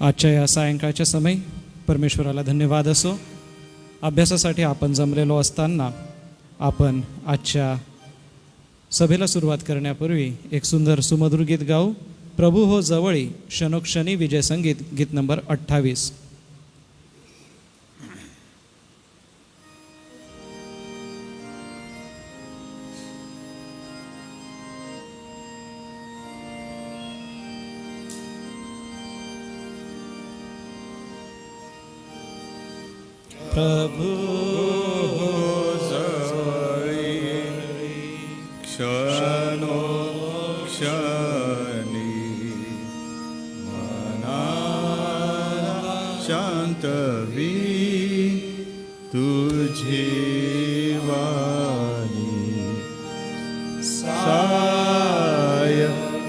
आजच्या या सायंकाळच्या समय परमेश्वराला धन्यवाद असो. अभ्यासासाठी आपण जमलेलो असताना आपण आजच्या सभेला सुरुवात करण्यापूर्वी एक सुंदर सुमधुर गीत गाऊ. प्रभू हो जवळी क्षणोक्षणी विजय संगीत, गीत नंबर 28. प्रभु हो जवळी क्षणोक्षणी मनाला शांतवी तुझी वाणी, साय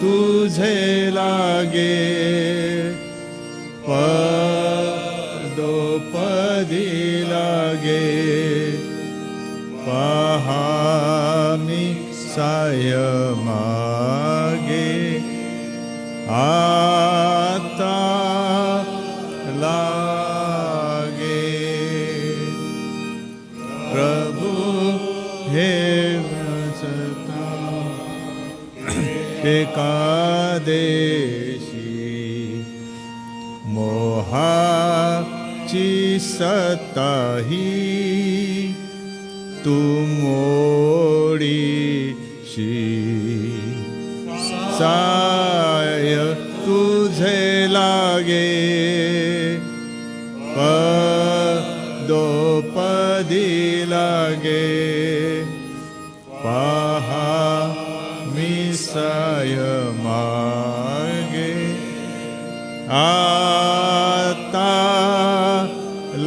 तुझे लागे पदोपदी लागे, पहामी साय मागे आता लागे. प्रभु हे वाचता एकादेशी, मोहाची सताही तू मोडीशी, साय तुझे लागे पदोपदी लागे, पहा मी साय मागे आता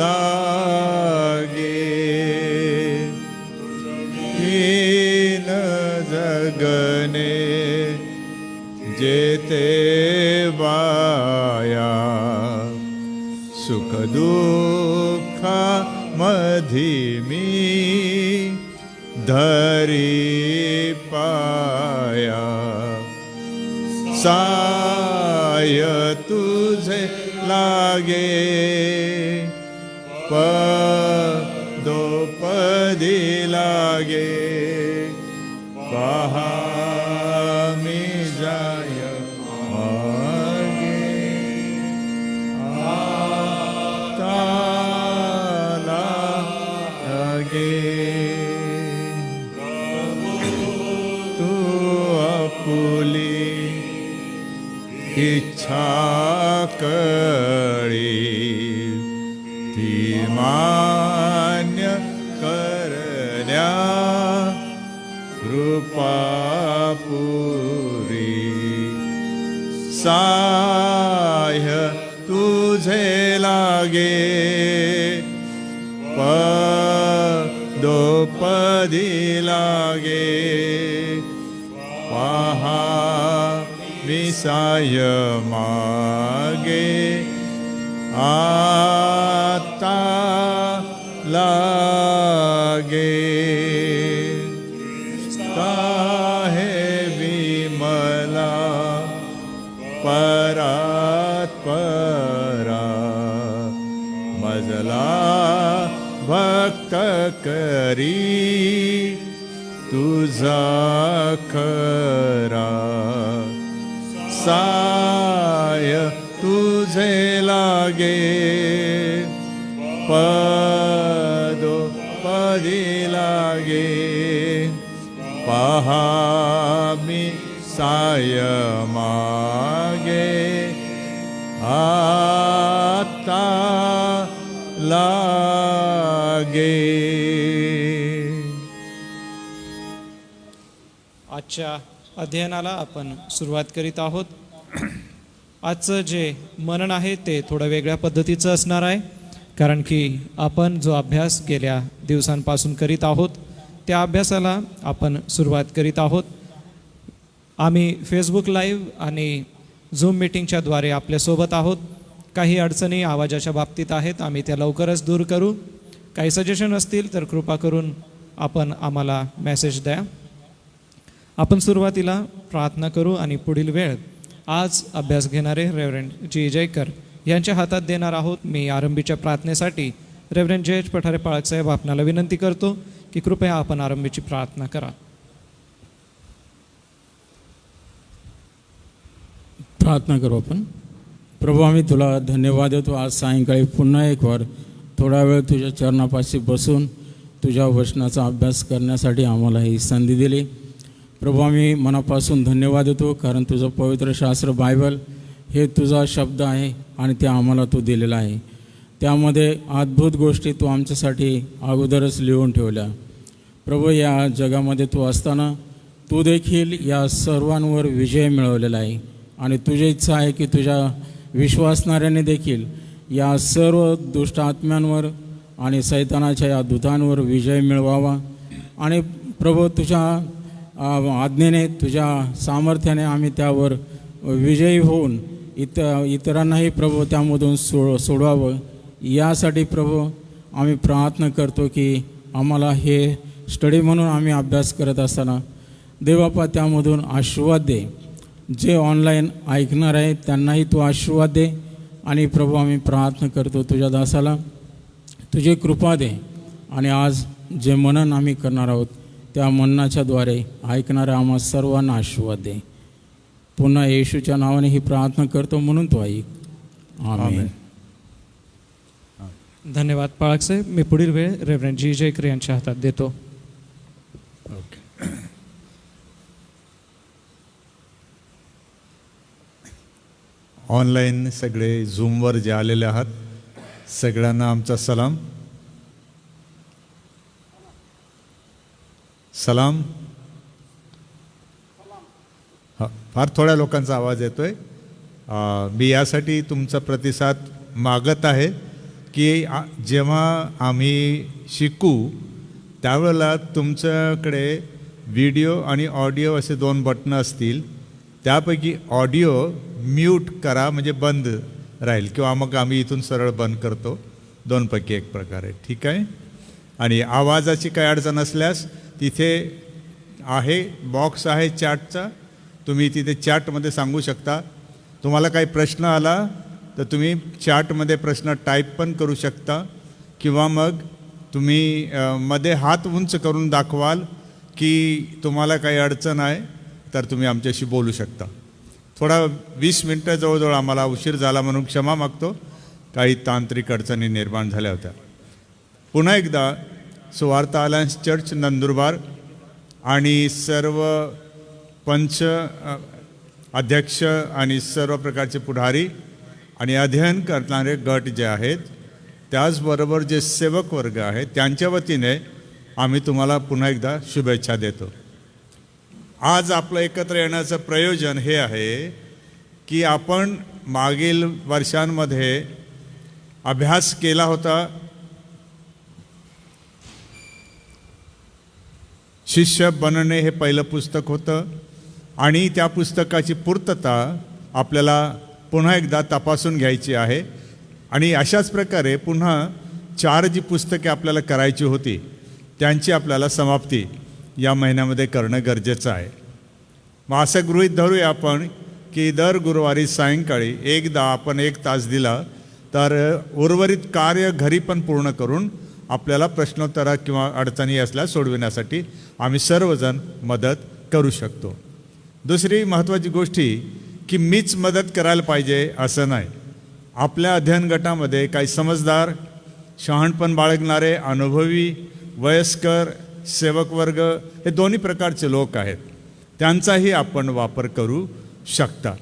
लागे. हीन जगने जेते वाया, सुख दुःखा मधी मी धरी पाया, साय तुझे लागे पदोपदी लागे, पहा मी जाय मागे आता लागे. तू आपुली इच्छा कळी ती मान्य करण्या, कृपापुरी साय तुझे लागे पदोपदी लागे, पहा मी साय मागे आता लागे. काहे विमला परात परा, मजला भक्त करी तुझा खरा, साय तुझे लागे पदोपदी लागे, पहा मी साय मागे आता लागे. आजच्या अध्ययनाला आपण सुरुवात करीत आहोत. आजचं जे मनन आहे ते थोडं वेगळ्या पद्धतीचं असणार आहे, कारण की आपण जो अभ्यास गेल्या दिवसांपासून करीत आहोत त्या अभ्यासाला आपण सुरुवात करीत आहोत. आम्ही फेसबुक लाईव्ह आणि झूम मीटिंगच्या द्वारे आपल्यासोबत आहोत. काही अडचणी आवाजाच्या बाबतीत आहेत, आम्ही त्या लवकरच दूर करू. काही सजेशन असतील तर कृपा करून आपण आम्हाला मेसेज द्या. आपण सुरुवातीला प्रार्थना करू आणि पुढील वेळ आज अभ्यास घेणारे रेव्हरंड जी जयकर यांच्या हातात देणार आहोत. मी आरंभीच्या प्रार्थनेसाठी रेव्हरंड जयेश पठारे पाळकसाहेब आपणाला विनंती करतो की कृपया आपण आरंभीची प्रार्थना करा. प्रार्थना करू आपण. प्रभू, आम्ही तुला धन्यवाद देतो. आज सायंकाळी पुन्हा एक वार थोडा वेळ तुझ्या चरणापाशी बसून तुझ्या वचनाचा अभ्यास करण्यासाठी आम्हाला ही संधी दिली. प्रभू, आम्ही मनापासून धन्यवाद देतो, कारण तुझं पवित्र शास्त्र बायबल हे तुझा शब्द आहे आणि ते आम्हाला तू दिलेला आहे. त्यामध्ये अद्भुत गोष्टी तू आमच्यासाठी अगोदरच लिहून ठेवल्या. प्रभू, या जगामध्ये तू असताना तू देखील या सर्वांवर विजय मिळवलेला आहे आणि तुझी इच्छा आहे की तुझ्या विश्वासणाऱ्याने देखील या सर्व दुष्ट आत्म्यांवर आणि सैतानाच्या या दूतांवर विजय मिळवावा. आणि प्रभू, तुझ्या आज्ञेने तुझ्या सामर्थ्याने आम्ही त्यावर विजयी होऊन इतरांनाही प्रभू त्यामधून सोडवावं. यासाठी प्रभू आम्ही प्रार्थना करतो की आम्हाला हे स्टडी म्हणून आम्ही अभ्यास करत असताना देवबापा त्यामधून आशीर्वाद दे. जे ऑनलाईन ऐकणार आहे त्यांनाही तू आशीर्वाद दे. आणि प्रभू आम्ही प्रार्थना करतो तुझ्या दासाला तुझी कृपा दे. आणि आज जे मनन आम्ही करणार आहोत त्या मननाच्याद्वारे ऐकणाऱ्या आम्हा सर्वांना आशीर्वाद दे. पुन्हा येशूच्या नावाने ही प्रार्थना करतो म्हणून तो ऐक. आमेन. धन्यवाद पाळकसाहेब. मी पुढील वेळ रेव्हरंड जी जयकर यांच्या हातात देतो. ओके. ऑनलाईन सगळे झूमवर जे आलेले आहात सगळ्यांना आमचा सलाम. सलाम. फार थोड्या लोकांचा आवाज येतोय. मी यासाठी तुमचा प्रतिसाद मागत आहे की जेव्हा आम्ही शिकू त्यावेळेला तुमच्याकडे व्हिडिओ आणि ऑडिओ असे 2 बटणं असतील. त्यापैकी ऑडिओ म्यूट करा, म्हणजे बंद राहील, किंवा मग आम्ही इथून सरळ बंद करतो. 2 पैकी 1 प्रकारे, ठीक आहे. आणि आवाजाची काही अडचण असल्यास तिथे आहे बॉक्स आहे चॅटचा, तुम्ही तिथे चॅटमध्ये सांगू शकता. तुम्हाला काही प्रश्न आला तर तुम्ही चॅटमध्ये प्रश्न टाईप पण करू शकता, किंवा मग तुम्ही मध्ये हात उंच करून दाखवाल की तुम्हाला काही अडचण आहे तर तुम्ही आमच्याशी बोलू शकता. थोडा 20 मिनटं जवळजवळ आम्हाला उशीर झाला म्हणून क्षमा मागतो. काही तांत्रिक अडचणी निर्माण झाल्या होत्या. पुन्हा एकदा सुवार्थ अलायन्स चर्च नंदुरबार आणि सर्व पंच अध्यक्ष आणि सर्व प्रकारचे पुढारी आणि अध्ययन करणारे गट जे आहेत, त्याचबरोबर जे सेवक वर्ग आहेत, त्यांच्या वतीने आम्ही तुम्हाला पुन्हा एकदा शुभेच्छा देतो. आज आपलं एकत्र येण्याचं प्रयोजन हे आहे की आपण मागील वर्षांमध्ये अभ्यास केला होता. शिष्य बनणे हे पहिलं पुस्तक होतं आणि त्या पुस्तकाची पूर्तता आपल्याला पुन्हा एकदा तपासून घ्यायची आहे. आणि अशाच प्रकारे पुन्हा 4 जी पुस्तके आपल्याला करायची होती त्यांची आपल्याला समाप्ती या महिन्यामध्ये करणं गरजेचं आहे. मग असं गृहीत धरूया आपण की दर गुरुवारी सायंकाळी एकदा आपण 1 तास दिला तर उर्वरित कार्य घरी पण पूर्ण करून आपल्याला प्रश्नोत्तर किंवा अडचणी असल्यास सोडविण्यासाठी आम्ही सर्वजण मदत करू शकतो. दुसरी महत्त्वाची गोष्ट की मीच मदत करायला पाहिजे असं नाही. आपल्या अध्ययन गटामध्ये काही समजदार, शहाणपण बाळगणारे, अनुभवी, वयस्कर, सेवक वर्ग हे दोन्ही प्रकारचे लोक आहेत. त्यांचाही आपण वापर करू शकता.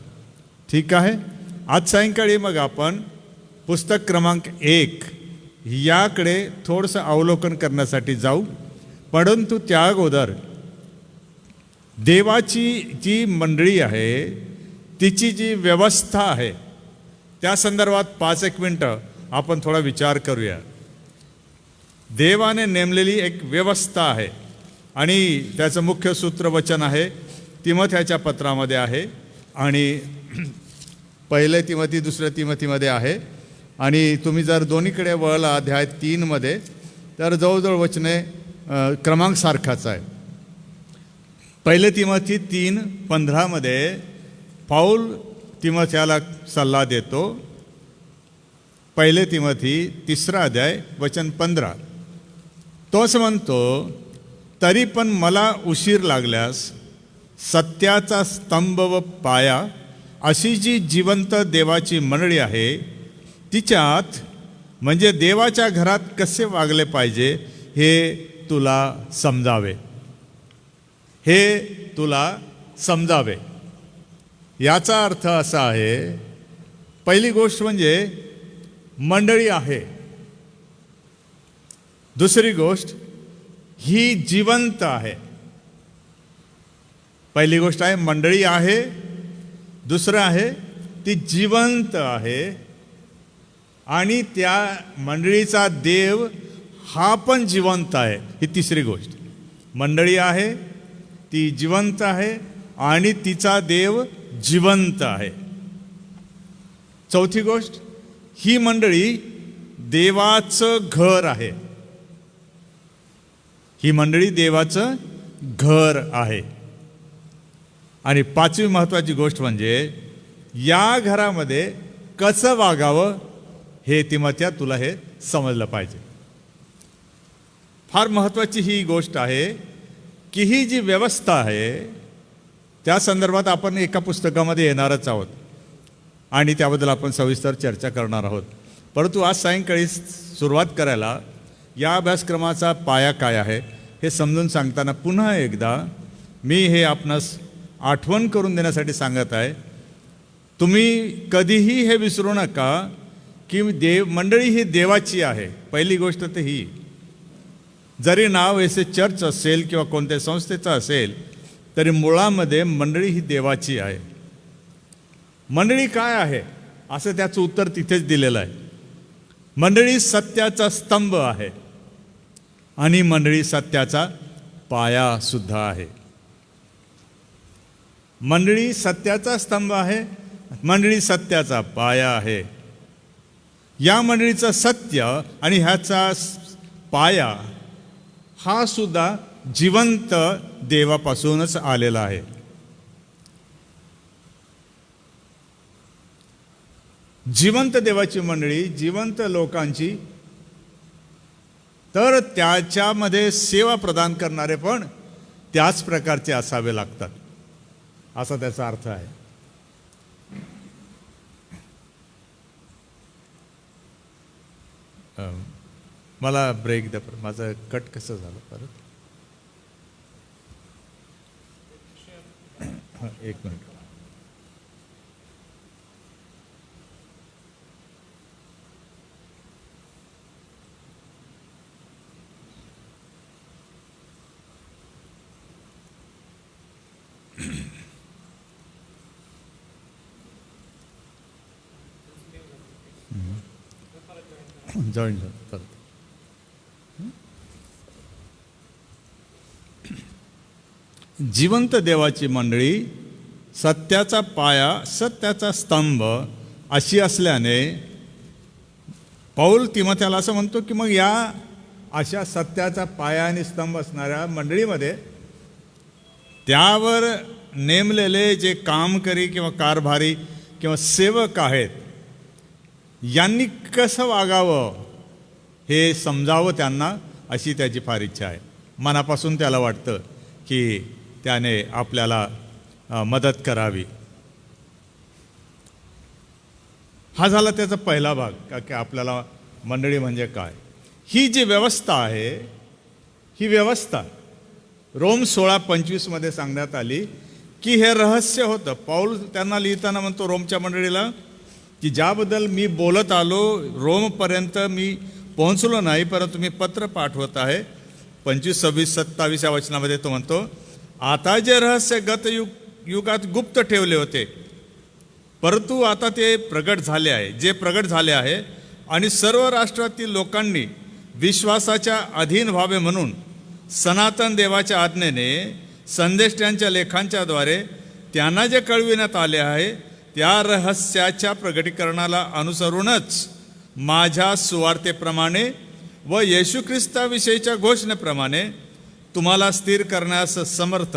ठीक आहे. आज सायंकाळी मग आपण पुस्तक क्रमांक 1 याकडे थोडंसं अवलोकन करण्यासाठी जाऊ. परंतु त्या अगोदर देवाची जी मंडळी आहे तिची जी व्यवस्था आहे त्या संदर्भात 5-1 मिनटं आपण थोडा विचार करूया. देवाने नेमलेली एक व्यवस्था आहे आणि त्याचं मुख्य सूत्रवचन आहे तिमोथ्याच्या पत्रामध्ये आहे आणि 1 तिमोथी 2 तिमोथीमध्ये आहे. आणि तुम्ही जर दोन्हीकडे वळला अध्याय 3 मध्ये तर जवळजवळ वचने क्रमांक सारखाच आहे. 1 तिमोथी 3:15 मध्ये पाऊल तिमोथ्याला सल्ला देतो 1 तिमोथी 3 अध्याय वचन 15. तोच म्हणतो, तरी पण मला उशीर लागल्यास सत्याचा स्तंभ व पाया अशी जी जिवंत देवाची मंडळी आहे तिच्यात, म्हणजे देवाच्या घरात कसे वागले पाहिजे हे तुला समजावे, हे तुला समजावे. याचा अर्थ असा आहे, पहिली गोष्ट म्हणजे मंडळी आहे. दुसरी गोष्ट ही जिवंत आहे. पहिली गोष्ट आहे मंडळी आहे, दुसरं आहे ती जिवंत आहे, आणि त्या मंडळीचा देव हा पण जिवंत आहे. ही तिसरी गोष्ट. मंडळी आहे, ती जिवंत आहे, आणि तिचा देव जिवंत आहे. चौथी गोष्ट, ही मंडळी देवाचं घर आहे. ही मंडळी देवाचं घर आहे. आणि पाचवी महत्त्वाची गोष्ट म्हणजे या घरामध्ये कसं वागावं हे तिमोथ्या तुला हे समजलं पाहिजे. फार महत्त्वाची ही गोष्ट आहे की ही जी व्यवस्था आहे त्या संदर्भात आपण एका पुस्तकामध्ये येणारच आहोत आणि त्याबद्दल आपण सविस्तर चर्चा करणार आहोत. परंतु आज सायंकाळी सुरुवात करायला या अभ्यासक्रमाचा पाया काय आहे हे समजून सांगताना पुन्हा एकदा मी हे आपणास आठवण करून देण्यासाठी सांगत आहे. तुम्ही कधीही हे विसरू नका की मंडळी ही देवाची आहे. पहिली गोष्ट तर ही, जरी नाव ऐसे चर्च असेल किंवा कोणत्या संस्थेचं असेल तरी मुळामध्ये मंडळी ही देवाची आहे. मंडळी काय आहे असं त्याचं उत्तर तिथेच दिलेलं आहे. मंडळी सत्याचा स्तंभ आहे आणि मंडळी सत्याचा पाया सुद्धा आहे. मंडळी सत्याचा स्तंभ आहे, मंडळी सत्याचा पाया आहे. या मंडळीचं सत्य आणि ह्याचा पाया हा सुद्धा जिवंत देवापासूनच आलेला आहे. जिवंत देवाची मंडळी, जिवंत लोकांची, तर त्याच्यामध्ये सेवा प्रदान करणारे पण त्याच प्रकारचे असावे लागतात असा त्याचा अर्थ आहे. मला ब्रेक द्या. माझं कट कसं झालं परत? एक मिनिट. जॉईन परत. जिवंत देवाची मंडळी, सत्याचा पाया, सत्याचा स्तंभ अशी असल्याने पौल तिमोथ्याला असं म्हणतो की मग या अशा सत्याचा पाया आणि स्तंभ असणाऱ्या मंडळीमध्ये त्यावर नेमलेले जे कामकरी किंवा कारभारी किंवा सेवक आहेत यांनी कसं वागावं हे समजावं त्यांना, अशी त्याची फार इच्छा आहे. मनापासून त्याला वाटतं की त्याने आपल्याला मदत करावी. हा झाला त्याचा पहिला भाग, का की आपल्याला मंडळी म्हणजे काय. ही जी व्यवस्था आहे, ही व्यवस्था रोम 16:25 मध्ये सांगण्यात आली की हे रहस्य होतं. पौल त्यांना लिहिताना म्हणतो रोमच्या मंडळीला की ज्याबद्दल मी बोलत आलो, रोमपर्यंत मी पोहोचलो नाही, परंतु मी पत्र पाठवत आहे. 25, 26, 27 या वचनामध्ये तो म्हणतो, आता जे रहस्य गत युगात गुप्त ठेवले होते परंतु आता ते प्रगट झाले आहे, जे प्रगट झाले आहे, आणि सर्व राष्ट्रातील लोकांनी विश्वासाच्या अधीन व्हावे म्हणून सनातन देवाच्या आज्ञेने संदेष्ट्यांच्या लेखांच्या द्वारे त्यांना जे कळविण्यात आले आहे त्या रहस्याच्या प्रगटीकरणाला अनुसरूनच माझ्या सुवार्तेप्रमाणे व येशू ख्रिस्ताविषयीच्या घोषणेप्रमाणे तुम्हाला स्थिर करण्यास समर्थ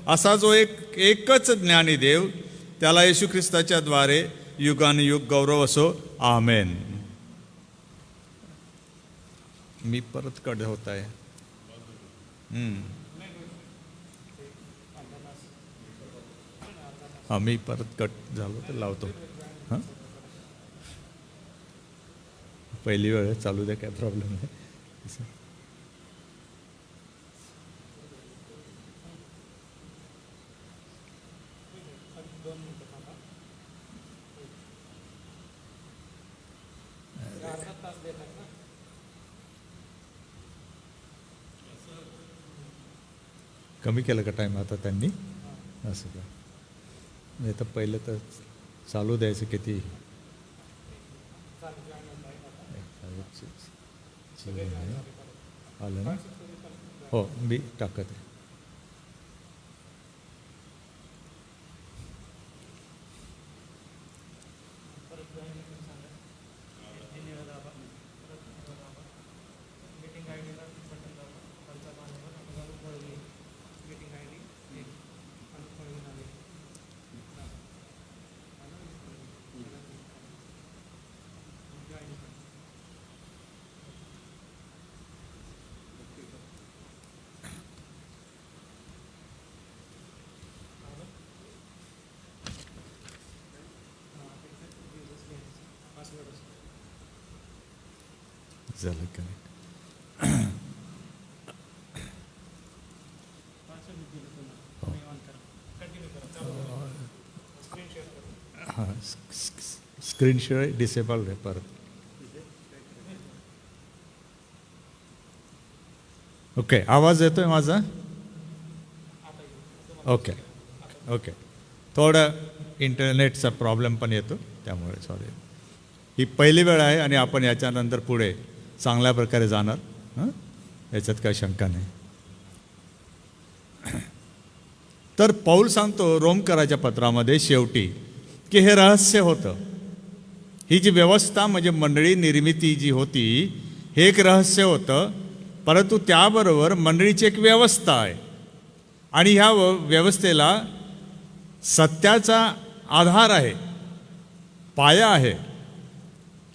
असा जो एकच ज्ञानी देव, त्याला येशू ख्रिस्ताच्या द्वारे युगानुयुग गौरव असो. आमेन. मी परत कट होत आहे. हां, मी परत कट झालो तर लावतो. हां, पहिली वेळ चालू द्या, काय प्रॉब्लेम नाही. कमी केलं का टाईम आता त्यांनी? असं का? नाही तर पहिलं तर चालू द्यायचं किती. आलं ना? हो, मी टाकत आहे. झालं कनेक्ट. हां, स्क्रीन शेअर डिसेबल आहे परत. ओके, आवाज येतोय माझा? Okay okay. थोडं इंटरनेटचा प्रॉब्लेम पण येतो, त्यामुळे सॉरी. ही पहिली वेळ आहे आणि आपण याच्यानंतर पुढे चांगल्या प्रकारे जाणार. हां, याच्यात काही शंका नाही. तर पौल सांगतो रोमकराच्या पत्रामध्ये शेवटी की हे रहस्य होतं. ही जी व्यवस्था म्हणजे मंडळी निर्मिती जी होती, हे एक रहस्य होतं. परंतु त्याबरोबर मंडळीची एक व्यवस्था आहे आणि ह्या व्यवस्थेला सत्याचा आधार आहे, पाया आहे,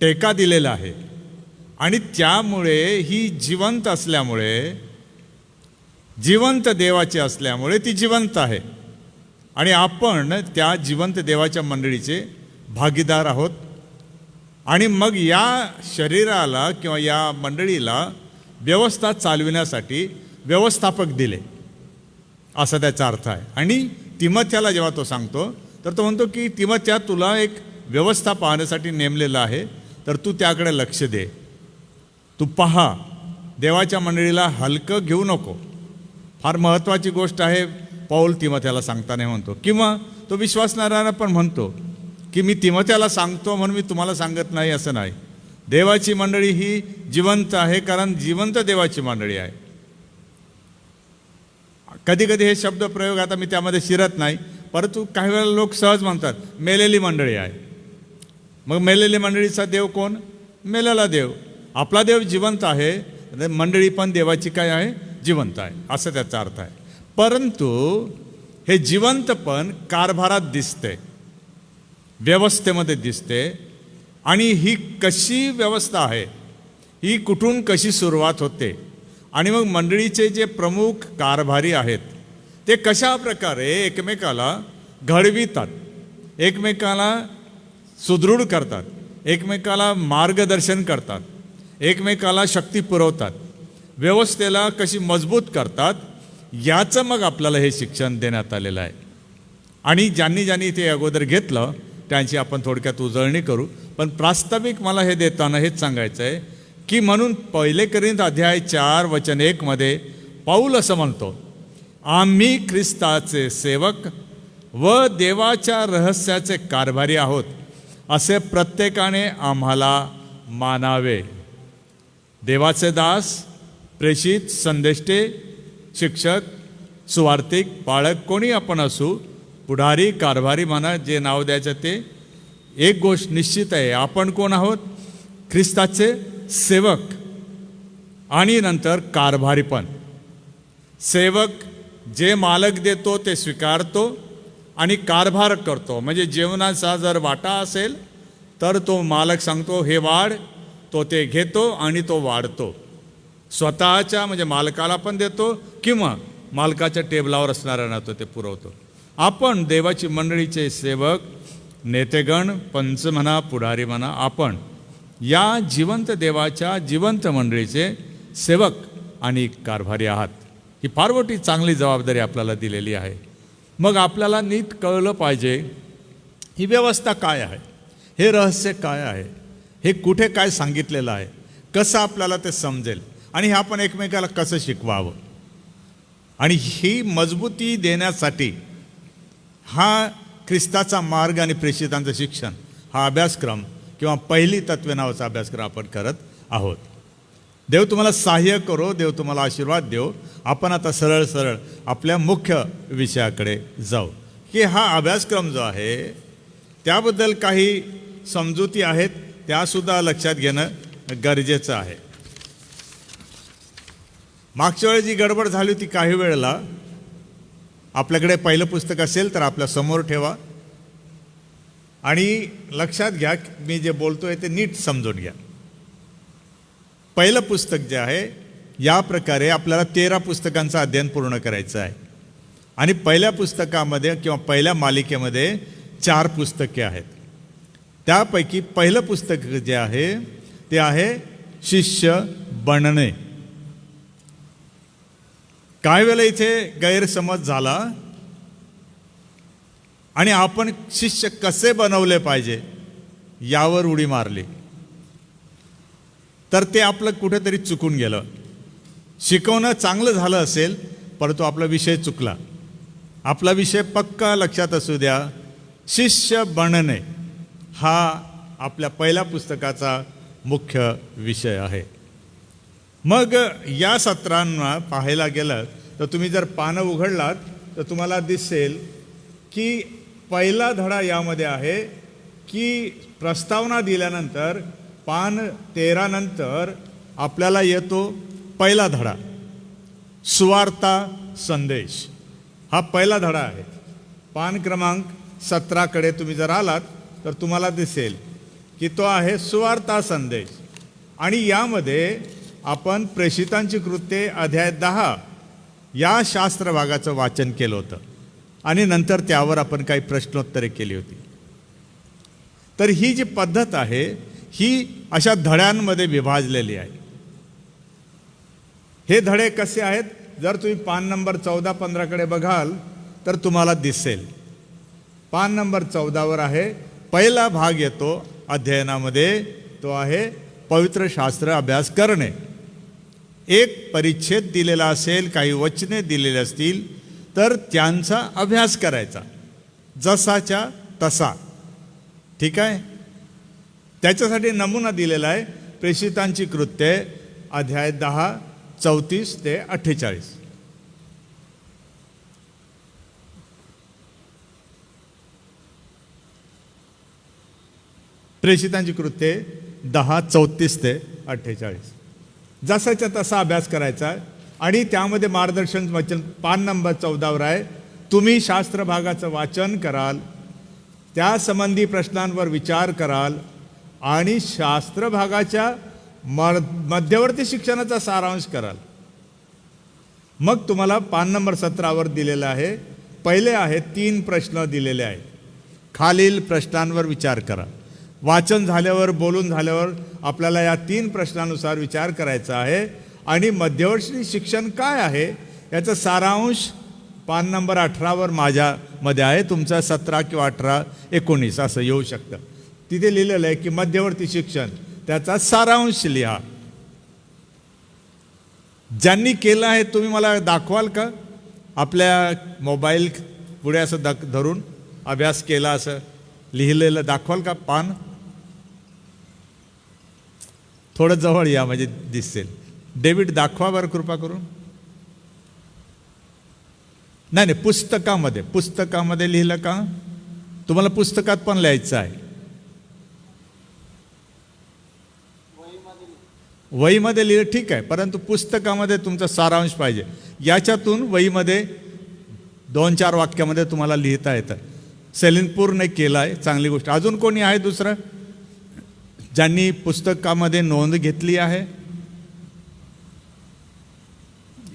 टेका दिलेला आहे. आणि त्यामुळे ही जिवंत असल्यामुळे, जिवंत देवाची असल्यामुळे ती जिवंत आहे. आणि आपण त्या जिवंत देवाच्या मंडळीचे भागीदार आहोत. आणि मग या शरीराला किंवा या मंडळीला व्यवस्था चालविण्यासाठी व्यवस्थापक दिले, असा त्याचा अर्थ आहे. आणि तिमथ्याला जेव्हा तो सांगतो तर तो म्हणतो की तिमथ्या, तुला एक व्यवस्था पाहण्यासाठी नेमलेलं आहे, तर तू त्याकडे लक्ष दे, तू पहा, देवाच्या मंडळीला हलकं घेऊ नको. फार महत्त्वाची गोष्ट आहे, पौल तिमथ्याला सांगताना म्हणतो. किंवा तो विश्वासणारा पण म्हणतो की मी तिमथ्याला सांगतो म्हणून मी तुम्हाला सांगत नाही, असं नाही. देवाची मंडळी ही जिवंत आहे, कारण जिवंत देवाची मंडळी आहे. कधी कधी हे शब्द प्रयोग, आता मी त्यामध्ये शिरत नाही, परंतु काही वेळेला लोक सहज म्हणतात मेलेली मंडळी आहे. मग मेलेली मंडळीचा देव कोण? मेलेला देव. आपला देव जिवंत आहे, मंडळी पण देवाची काय आहे? जिवंत आहे, असं त्याचा अर्थ आहे. परंतु हे जिवंतपण कारभारात दिसते, व्यवस्थेमध्ये दिसते. आणि ही कशी व्यवस्था आहे, ही कुठून कशी सुरुवात होते, आणि मग मंडळीचे जे प्रमुख कारभारी आहेत ते कशा प्रकारे एकमेकाला घडवितात, एकमेकाला सुदृढ करतात, एकमेकाला मार्गदर्शन करतात, एकमेकाला शक्ती पुरवतात, व्यवस्थेला कशी मजबूत करतात, याचं मग आपल्याला हे शिक्षण देण्यात आलेलं आहे. आणि ज्यांनी ज्यांनी ते अगोदर घेतलं त्यांची आपण थोडक्यात उजळणी करू. पण प्रास्ताविक मला हे देताना हेच सांगायचं आहे की म्हणून 1 कोरिंथ अध्याय 4 वचन 1 मध्ये पौल असं म्हणतो, आम्ही ख्रिस्ताचे सेवक व देवाच्या रहस्याचे कारभारी आहोत, असे प्रत्येकाने आम्हाला मानावे. देवाचे दास, प्रेषित, संदेष्टे, शिक्षक, सुवार्तिक, पाळक, कोणी आपण असू, पुढारी, कारभारी म्हणा, जे नाव द्यायचं ते, एक गोष्ट निश्चित आहे, आपण कोण आहोत? ख्रिस्ताचे सेवक आणि नंतर कारभारी पण. सेवक जे मालक देतो ते स्वीकारतो आणि कारभार करतो. म्हणजे जेवणाचा जर वाटा असेल तर तो मालक सांगतो हे वाढ, तो ते घेतो आणि तो वाढतो. स्वतःच्या म्हणजे मालकाला पण देतो किंवा मालकाच्या टेबलावर असणाऱ्यांना ते पुरवतो. आपण देवाची मंडळीचे सेवक, नेतेगण, पंच म्हणा, पुढारी म्हणा, आपण या जिवंत देवाच्या जिवंत मंडळीचे सेवक आणि कारभारी आहात. ही फार मोठी चांगली जबाबदारी आपल्याला दिलेली आहे. मग आपल्याला नीट कळलं पाहिजे ही व्यवस्था काय आहे, हे रहस्य काय आहे, हे कुठे काय सांगितलेलं आहे, कसं आपल्याला ते समजेल आणि हे आपण एकमेकाला कसं शिकवावं. आणि ही मजबूती देण्यासाठी हा ख्रिस्ताचा मार्ग आणि प्रेषितांचं शिक्षण हा अभ्यासक्रम किंवा पहिली तत्वे नावाचा अभ्यासक्रम आपण करत आहोत. देव तुम्हाला सहाय्य करो, देव तुम्हाला आशीर्वाद देव. आपण आता सरळ सरळ आपल्या मुख्य विषयाकडे जाऊ की हा अभ्यासक्रम जो आहे त्याबद्दल काही समजुती आहेत, त्यासुद्धा लक्षात घेणं गरजेचं आहे. मागच्या वेळी जी गडबड झाली होती, काही वेळेला आपल्याकडे पहिलं पुस्तक असेल तर आपल्या समोर ठेवा आणि लक्षात घ्या, मी जे बोलतोय ते नीट समजून घ्या. पहिलं पुस्तक जे आहे, या प्रकारे आपल्याला 13 पुस्तकांचं अध्ययन पूर्ण करायचं आहे आणि पहिल्या पुस्तकामध्ये किंवा पहिल्या मालिकेमध्ये 4 पुस्तके आहेत. त्यापैकी पहिलं पुस्तक जे आहे ते आहे शिष्य बनणे. काही वेळेला इथे गैरसमज झाला आणि आपण शिष्य कसे बनवले पाहिजे यावर उडी मारली, तर ते आपलं कुठेतरी चुकून गेलं. शिकवणं चांगलं झालं असेल परंतु आपला विषय चुकला. आपला विषय पक्का लक्षात असू द्या. शिष्य बनणे हा आपल्या पहिल्या पुस्तकाचा मुख्य विषय आहे. मग या सत्रांना पाहायला गेलं तर तुम्ही जर पानं उघडलात तर तुम्हाला दिसेल की पहिला धडा यामध्ये आहे की प्रस्तावना दिल्यानंतर पान 13 नंतर आपल्याला येतो पहिला धडा, सुवार्ता संदेश. हा पहिला धडा आहे. पान क्रमांक 17 तुम्ही जर आलात तर तुम्हाला दिसेल की तो आहे सुवार्ता संदेश. आणि यामध्ये आपण प्रेषितांची कृत्ये अध्याय 10 या शास्त्र भागाचं वाचन केलं होतं आणि नंतर त्यावर आपण काही प्रश्नोत्तरे केली होती. तर ही जी पद्धत आहे ही अशा धड्यांमध्ये विभाजलेली आहे. हे धडे कसे आहेत, जर तुम्ही पान नंबर 14-15 बघाल तर तुम्हाला दिसेल. पान नंबर 14 आहे, पहिला भाग येतो अध्ययनामध्ये, तो आहे पवित्र शास्त्र अभ्यास करणे. एक परिच्छेद दिलेला असेल, काही वचने दिलेले असतील तर त्यांचा अभ्यास करायचा जसाच्या तसा. ठीक आहे. त्याच्यासाठी नमुना दिलेला आहे प्रेषितांची कृत्ये अध्याय 10 34 ते 48. प्रेषितांची कृत्ये 10 34 ते 48 जसाच्या तसा अभ्यास करायचा. आणि त्यामध्ये मार्गदर्शन वचन पान नंबर 14 आहे, तुम्ही शास्त्र भागाचं वाचन कराल, त्या संबंधी प्रश्नांवर विचार कराल आणि शास्त्र भागाच्या मध्यवर्ती शिक्षणाचा सारांश कराल. मग तुम्हाला पान नंबर 17 दिलेलं आहे. पहिले आहे 3 प्रश्न दिलेले आहेत. खालील प्रश्नांवर विचार करा. वाचन झाल्यावर, बोलून झाल्यावर आपल्याला या 3 प्रश्नांनुसार विचार करायचा आहे. आणि मध्यवर्ती शिक्षण काय आहे याचा सारांश पान नंबर 18 माझ्यामध्ये आहे. तुमचा 17 किंवा 18 19 असं येऊ शकतं. तिथे लिहिलेलं आहे की मध्यवर्ती शिक्षण, त्याचा सारांश लिहा. ज्यांनी केलं आहे तुम्ही मला दाखवाल का? आपल्या मोबाईल पुढे असं धरून अभ्यास केला असं लिहिलेलं दाखवाल का पान? थोडं जवळ या म्हणजे दिसेल. डेव्हिड दाखवा बरं कृपा करून. नाही, पुस्तकामध्ये लिहिलं का? तुम्हाला पुस्तकात पण लिहायचं आहे. वहीमध्ये लिहिलं ठीक आहे, परंतु पुस्तकामध्ये तुमचा सारांश पाहिजे. याच्यातून वहीमध्ये 2-4 वाक्यामध्ये तुम्हाला लिहिता येतं. सेलिनपूरने केलं आहे, चांगली गोष्ट. अजून कोणी आहे दुसरं ज्यांनी पुस्तकामध्ये नोंद घेतली आहे?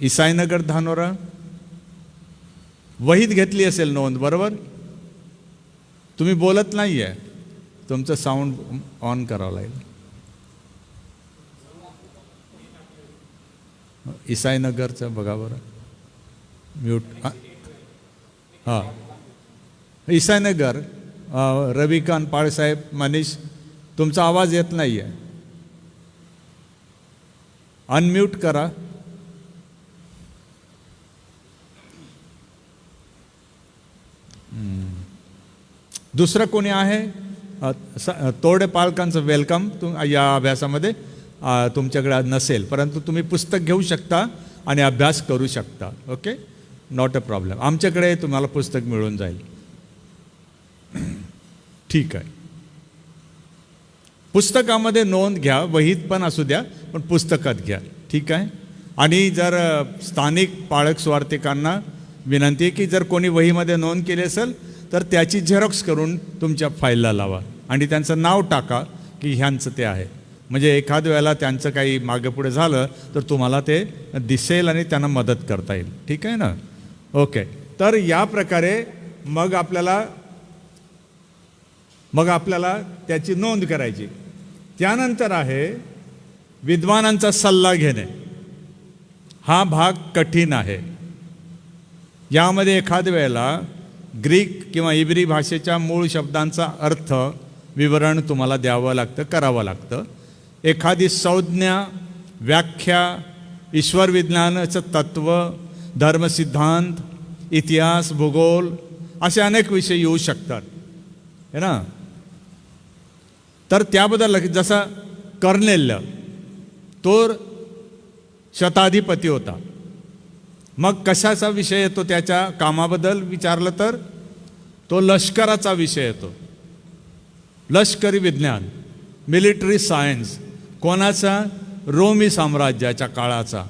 इसाईनगर धानोरा वहीत घेतली असेल नोंद, बरोबर? तुम्ही बोलत नाही आहे, तुमचं साऊंड ऑन करावं लागेल. इसाईनगरचं बघा बरं, म्यूट. हां, इसाईनगर, रविकांत पाळसाहेब, मनीष, तुमचा आवाज येत नाही आहे, अनम्यूट करा. दुसरं कोणी आहे? तोरडे पालकांचं वेलकम. या अभ्यासामध्ये तुमच्याकडे आज नसेल, परंतु तुम्ही पुस्तक घेऊ शकता आणि अभ्यास करू शकता. Okay, not a problem. आमच्याकडे तुम्हाला पुस्तक मिळून जाईल. ठीक आहे, पुस्तकामध्ये नोंद घ्या, वहीत पण असू द्या, पण पुस्तकात घ्या. ठीक आहे. आणि जर स्थानिक पाळक सुवार्तिकांना विनंती आहे की जर कोणी वहीमध्ये नोंद केली असेल तर त्याची झेरॉक्स करून तुमच्या फाईलला लावा आणि त्यांचं नाव टाका की ह्यांचं ते आहे. म्हणजे एखाद्या वेळेला त्यांचं काही मागे पुढे झालं तर तुम्हाला ते दिसेल आणि त्यांना मदत करता येईल. ठीक आहे ना? ओके. तर या प्रकारे मग आपल्याला त्याची नोंद करायची. त्यानंतर आहे विद्वानांचा सल्ला घेणे. हा भाग कठीण आहे. यामध्ये एखाद्या वेळेला ग्रीक किंवा इब्री भाषेच्या मूळ शब्दांचा अर्थ विवरण तुम्हाला द्यावं लागतं, करावं लागतं. एखादी संज्ञा, व्याख्या, ईश्वर विज्ञानाचं तत्त्व, धर्मसिद्धांत, इतिहास, भूगोल असे अनेक विषय येऊ शकतात, है ना? तर त्याबद्दल जसा कर्नेल्य तो शताधिपती होता. मग कशाचा विषय येतो? त्याच्या कामाबद्दल विचारलं तर तो लष्कराचा विषय येतो. लष्करी विज्ञान, मिलिटरी सायन्स. कोणाचा? रोमी साम्राज्याच्या काळाचा.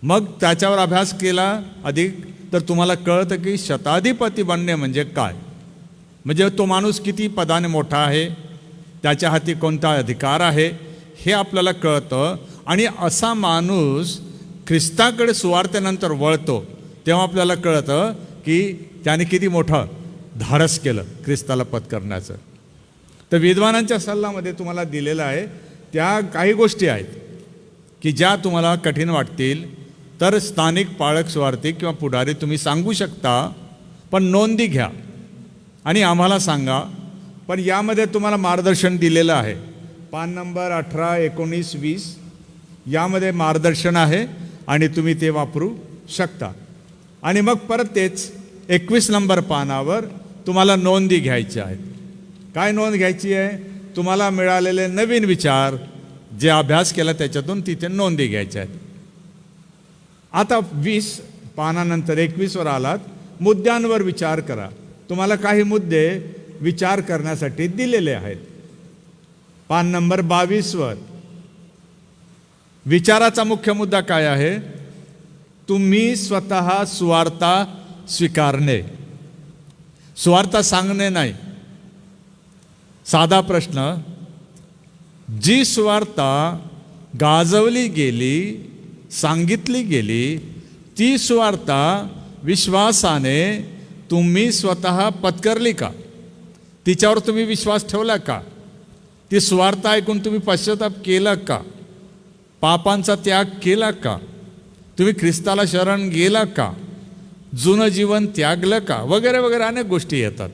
मग त्याच्यावर अभ्यास केला अधिक तर तुम्हाला कळतं की शताधिपती बनणे म्हणजे काय, म्हणजे तो माणूस किती पदाने मोठा आहे, त्याच्या हाती कोणता अधिकार आहे हे आपल्याला कळतं. आणि असा माणूस ख्रिस्ताकडे सुवार्तेनंतर वळतो तेव्हा आपल्याला कळतं की त्याने किती मोठं धाडस केलं ख्रिस्ताला पत्करण्याचं. तर विद्वानांच्या सल्ल्यामध्ये तुम्हाला दिलेलं आहे त्या काही गोष्टी आहेत की ज्या तुम्हाला कठीण वाटतील तर स्थानिक पाळक सुवार्तिक किंवा पुढारी तुम्ही सांगू शकता, पण नोंदी घ्या आणि आम्हाला सांगा. पण यामध्ये तुम्हाला मार्गदर्शन दिलेलं आहे. पान नंबर 18, 19, 20 यामध्ये मार्गदर्शन आहे आणि तुम्ही ते वापरू शकता. आणि मग परत तेच 21 नंबर पानावर तुम्हाला नोंदी घ्यायच्या आहेत. काय नोंद घ्यायची आहे? तुम्हाला मिळालेले नवीन विचार जे अभ्यास केला त्याच्यातून तिथे नोंदी घ्यायच्या आहेत. आता 20 पानानंतर 21वर आलात, मुद्द्यांवर विचार करा. तुम्हाला काही मुद्दे विचार करण्यासाठी दिलेले आहेत. पान नंबर 22वर विचाराचा मुख्य मुद्दा काय आहे? तुम्ही स्वतः सुवार्ता स्वीकारणे, सुवार्ता सांगणे नाही. साधा प्रश्न, जी सुवार्ता गाजवली गेली, सांगितली गेली, ती सुवार्ता विश्वासाने तुम्ही स्वतः पत्करली का? तिच्यावर तुम्ही विश्वास ठेवला का? ती सुवार्ता ऐकून तुम्ही पश्चाताप केला का? पापांचा त्याग केला का? तुम्ही ख्रिस्ताला शरण गेला का? जुनं जीवन त्यागलं का? वगैरे वगैरे अनेक गोष्टी येतात.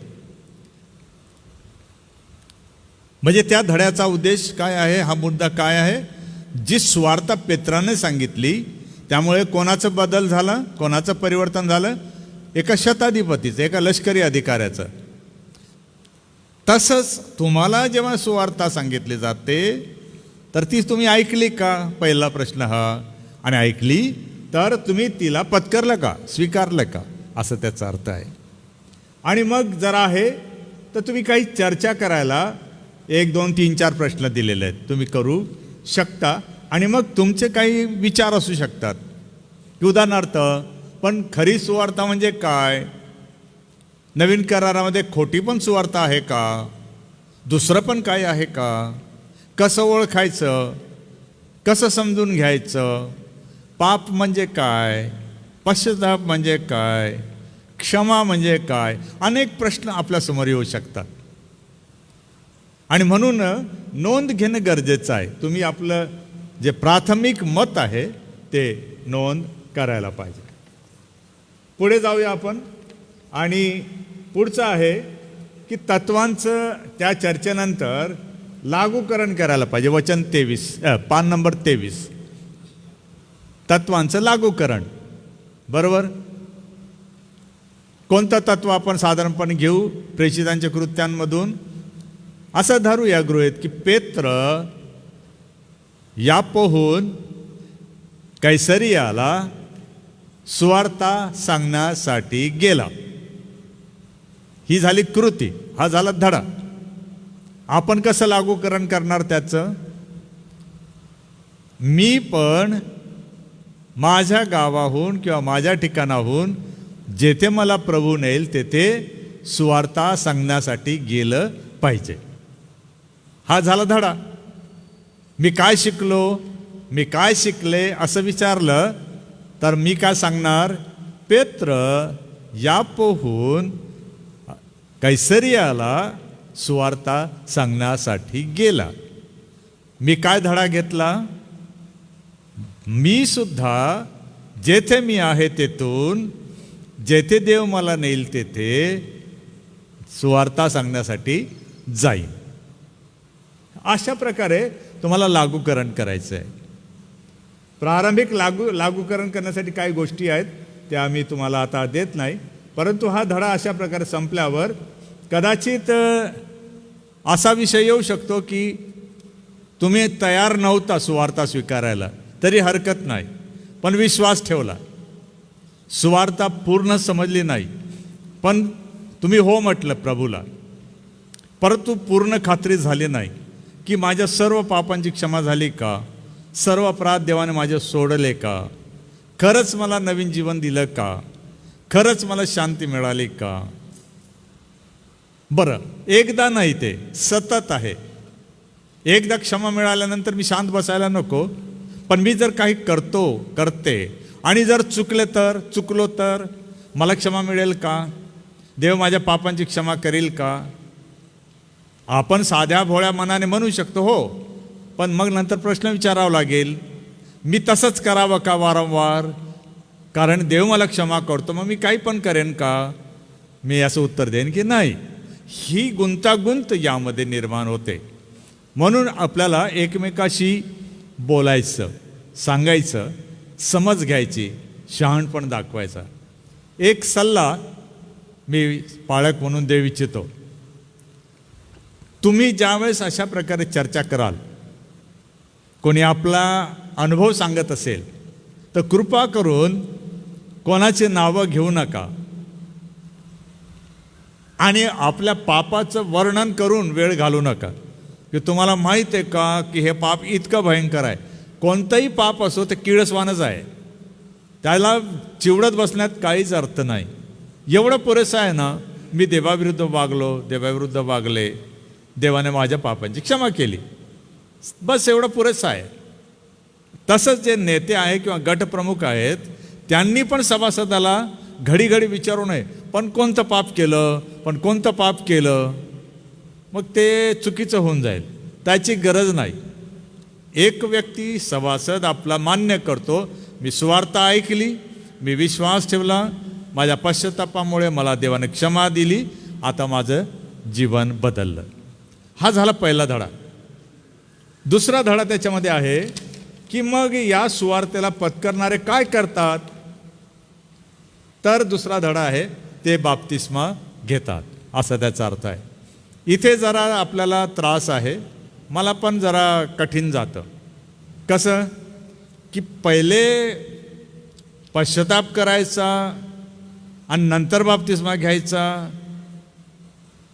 म्हणजे त्या धड्याचा उद्देश काय आहे? हा मुद्दा काय आहे? जी सुवार्ता पेत्राने सांगितली त्यामुळे कोणाचं बदल झाला, कोणाचं परिवर्तन झालं? एका शताधिपतीचं, एका लष्करी अधिकाऱ्याचं. तसंच तुम्हाला जेव्हा सुवार्ता सांगितली जाते तर ती तुम्ही ऐकली का? पहिला प्रश्न हा. आणि ऐकली तर तुम्ही तिला पत्करलं का, स्वीकारलं का, असं त्याचा अर्थ आहे. आणि मग जर आहे तर तुम्ही काही चर्चा करायला 1, 2, 3, 4 प्रश्न दिलेले आहेत, तुम्ही करू शकता. आणि मग तुमचे काही विचार असू शकतात की उदाहरणार्थ, पण खरी सुवार्ता म्हणजे काय? नवीन करारामध्ये खोटी पण सुवार्ता आहे का? दुसरं पण काय आहे का? कसं ओळखायचं? कसं समजून घ्यायचं? पाप म्हणजे काय, पश्चाताप म्हणजे काय, क्षमा म्हणजे काय, अनेक प्रश्न आपल्यासमोर येऊ शकतात. आणि म्हणून नोंद घेणं गरजेचं आहे. तुम्ही आपलं जे प्राथमिक मत आहे ते नोंद करायला पाहिजे. पुढे जाऊया आपण. आणि पुढचं आहे की तत्वांचं त्या चर्चेनंतर लागूकरण करायला पाहिजे. वचन 23, पान नंबर 23, तत्वांचं लागूकरण. बरोबर. कोणतं तत्व आपण साधारणपणे घेऊ प्रेषितांच्या कृत्यांमधून? असं धरूया गृहीत की पेत्र यापोहून कैसरियाला सुवार्ता सांगण्यासाठी गेला. ही झाली कृती, हा झाला धडा. आपण कसं लागूकरण करणार त्याचं? मी पण माझ्या गावाहून किंवा माझ्या ठिकाणाहून जेथे मला प्रभू नेईल तेथे सुवार्ता सांगण्यासाठी गेलं पाहिजे. हा झाला धडा. मी काय शिकलो, मी काय शिकले असं विचारलं तर मी काय सांगणार? पेत्र यापोहून कैसरियाला सुवार्ता सांगण्यासाठी गेला. मी काय धडा घेतला? मी सुद्धा जेथे मी आहे तेथून जेथे देव मला नेईल तेथे सुवार्ता सांगण्यासाठी जाईन. अशा प्रकारे तुम्हाला लागूकरण करायचं आहे. प्रारंभिक लागूकरण करण्यासाठी काही गोष्टी आहेत त्या आम्ही तुम्हाला आता देत नाही. परंतु हा धडा अशा प्रकारे संपल्यावर कदाचित असा विषय येऊ शकतो की तुम्ही तयार नव्हता सुवार्ता स्वीकारायला, तरी हरकत नाही, पण विश्वास ठेवला. सुवार्ता पूर्ण समजली नाही, पण तुम्ही हो म्हटलं प्रभूला, परंतु पूर्ण खात्री झाली नाही की माझ्या सर्व पापांची क्षमा झाली का, सर्व अपराध देवाने माझे सोडले का, खरंच मला नवीन जीवन दिलं का, खरंच मला शांती मिळाली का. बरं, एकदा नाही, ते सतत आहे. एकदा क्षमा मिळाल्यानंतर मी शांत बसायला नको, पण मी जर काही करते आणि जर चुकलो तर मला क्षमा मिळेल का? देव माझ्या पापांची क्षमा करेल का? आपण साध्या भोळ्या मनाने म्हणू शकतो हो, पण मग नंतर प्रश्न विचारावा लागेल, मी तसंच करावं का वारंवार? कारण देव मला क्षमा करतो, मग मी काही पण करेन का? मी असं उत्तर देईन की नाही. ही गुंतागुंत यामध्ये निर्माण होते. म्हणून आपल्याला एकमेकाशी बोलायचं, सांगायचं, समज घ्यायची, शहाणपण दाखवायचा. एक सल्ला मी पाळक म्हणून देऊ इच्छितो. तुम्ही ज्यावेळेस अशा प्रकारे चर्चा कराल, कोणी आपला अनुभव सांगत असेल तर कृपा करून कोणाची नावं घेऊ नका आणि आपल्या पापाचं वर्णन करून वेळ घालू नका की तुम्हाला माहीत आहे का की हे पाप इतकं भयंकर आहे. कोणतंही पाप असो ते किळसवानच आहे, त्याला चिवडत बसण्यात काहीच अर्थ नाही. एवढं पुरेसं आहे ना, मी देवाविरुद्ध वागले, देवाने माझ्या पापांची क्षमा केली, बस एवढं पुरेसं आहे. तसंच जे नेते आहे किंवा गटप्रमुख आहेत त्यांनी पण सभासदाला घडी विचारू नये, पण कोणतं पाप केलं, मग ते चुकीचं होऊन जाईल. त्याची गरज नाही. एक व्यक्ती सभासद आपला मान्य करतो, मी सुवार्ता ऐकली, मी विश्वास ठेवला, माझ्या पश्चातापामुळे मला देवाने क्षमा दिली, आता माझं जीवन बदललं. हा झाला पहिला धडा. दुसरा धडा त्याच्यामध्ये आहे की मग या सुवार्तेला पत्करणारे काय करतात? तर दुसरा धडा आहे ते बाप्तिस्मा घेतात, असा त्याचा अर्थ आहे. इथे जरा आपल्याला त्रास आहे, मला पण जरा कठीण जातं. कसं की पहिले पश्चाताप करायचा आणि नंतर बाप्तिस्मा घ्यायचा,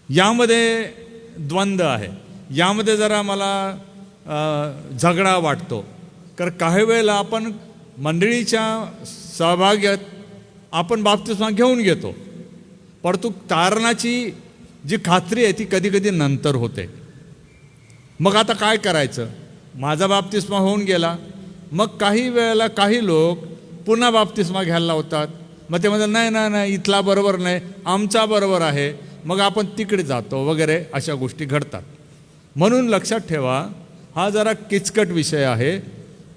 यामध्ये द्वंद्व आहे. यामध्ये जरा मला झगडा वाटतो. कारण काही वेळेला आपण मंडळीच्या सहभाग्यात आपण बाप्तिस्मा घेऊन घेतो, परंतु तारणाची जी खात्री आहे ती कधी नंतर होते. मग आता काय करायचं? माझा बाप्तिस्मा होऊन गेला, मग काही वेळेला काही लोक पुन्हा बाप्तिस्मा घ्यायला लावतात. मग ते म्हणतात नाही नाही नाही, इथला बरोबर नाही, आमचा बरोबर आहे, मग आपण तिकडे जातो वगैरे, अशा गोष्टी घडतात. म्हणून लक्षात ठेवा, हा जरा किचकट विषय आहे,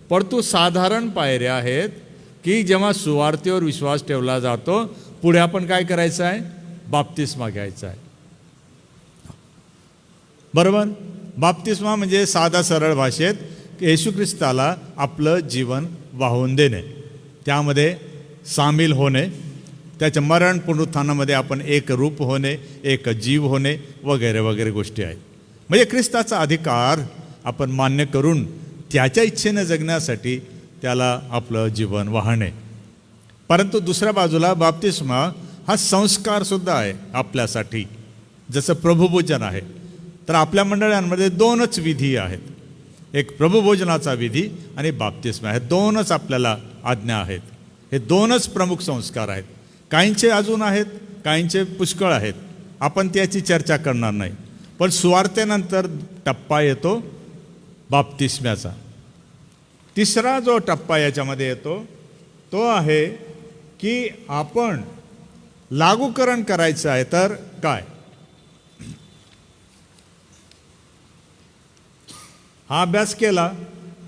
परंतु साधारण पायऱ्या आहेत की जेव्हा सुवार्तेवर विश्वास ठेवला जातो, पुढे आपण काय करायचं आहे? बाप्तिस्मा घ्यायचा आहे. बरोबर. बाप्तिस्मा म्हणजे साधा सरळ भाषेत येशू ख्रिस्ताला आपलं जीवन वाहून देणे, त्यामध्ये सामील होणे, त्याच्या मरण पुनरुत्थानामध्ये आपण एक रूप होणे, एक जीव होणे वगैरे वगैरे गोष्टी आहेत. म्हणजे ख्रिस्ताचा अधिकार आपण मान्य करून त्याच्या इच्छेने जगण्यासाठी त्याला आपलं जीवन वाहणे. परंतु दुसऱ्या बाजूला बाप्तिस्मा हा संस्कारसुद्धा आहे आपल्यासाठी. जसं प्रभुभोजन आहे, तर आपल्या मंडळांमध्ये दोनच विधी आहेत, एक प्रभुभोजनाचा विधी आणि बाप्तिस्मा. हे दोनच आपल्याला आज्ञा आहेत, हे दोनच प्रमुख संस्कार आहेत. काहींचे अजून आहेत, काहींचे पुष्कळ आहेत, आपण त्याची चर्चा करणार नाही. पण सुवार्तेनंतर टप्पा येतो बाप्तिस्म्याचा. तिसरा जो टप्पा याच्यामध्ये येतो तो आहे की आपण लागूकरण करायचं आहे. तर काय? हा अभ्यास केला,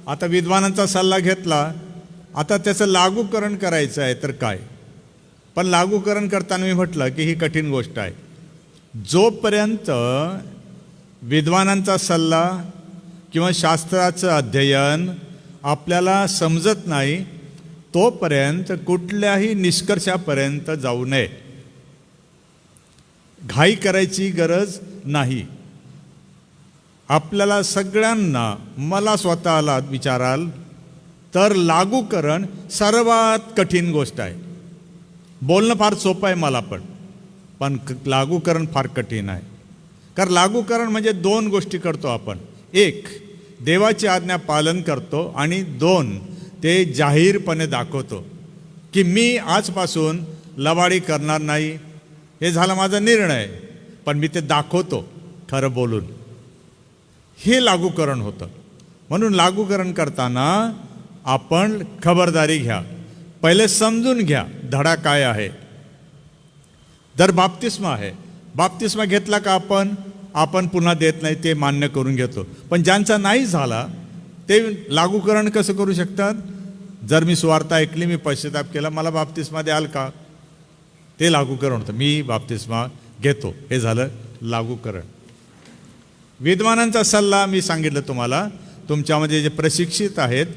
आता विद्वानांचा सल्ला घेतला, आता त्याचं लागूकरण करायचं आहे. तर काय? पण लागूकरण करताना मी म्हटलं की ही कठीण गोष्ट आहे. जोपर्यंत विद्वानांचा सल्ला किंवा शास्त्राचं अध्ययन आपल्याला समजत नाही, तोपर्यंत कुठल्याही निष्कर्षापर्यंत जाऊ नये. घाई करायची गरज नाही. आपल्याला सगळ्यांना, मला स्वतःला विचाराल तर लागूकरण सर्वात कठीण गोष्ट आहे. बोलणं फार सोपं आहे मला, पण लागूकरण फार कठीण आहे. कारण लागूकरण म्हणजे दोन गोष्टी करतो आपण. एक, देवाची आज्ञा पालन करतो, आणि दोन, ते जाहीरपणे दाखवतो की मी आजपासून लबाडी करणार नाही, हे झाला माझा निर्णय, पण मी ते दाखवतो खरं बोलून. हे लागूकरण होतं. म्हणून लागूकरण करताना आपण खबरदारी घ्या, पहिले समजून घ्या धडा काय आहे. जर बाप्तिस्मा आहे, बाप्तिस्मा घेतला का आपण पुन्हा देत नाही, ते मान्य करून घेतो. पण ज्यांचा नाही झाला ते लागूकरण कसं करू शकतात? जर मी सुवार्ता ऐकली, मी पश्चाताप केला, मला बाप्तिस्मा द्याल का? ते लागूकरण होतं. मी बाप्तिस्मा घेतो, हे झालं लागूकरण. विद्वानांचा सल्ला मी सांगितलं तुम्हाला. तुमच्यामध्ये जे प्रशिक्षित आहेत,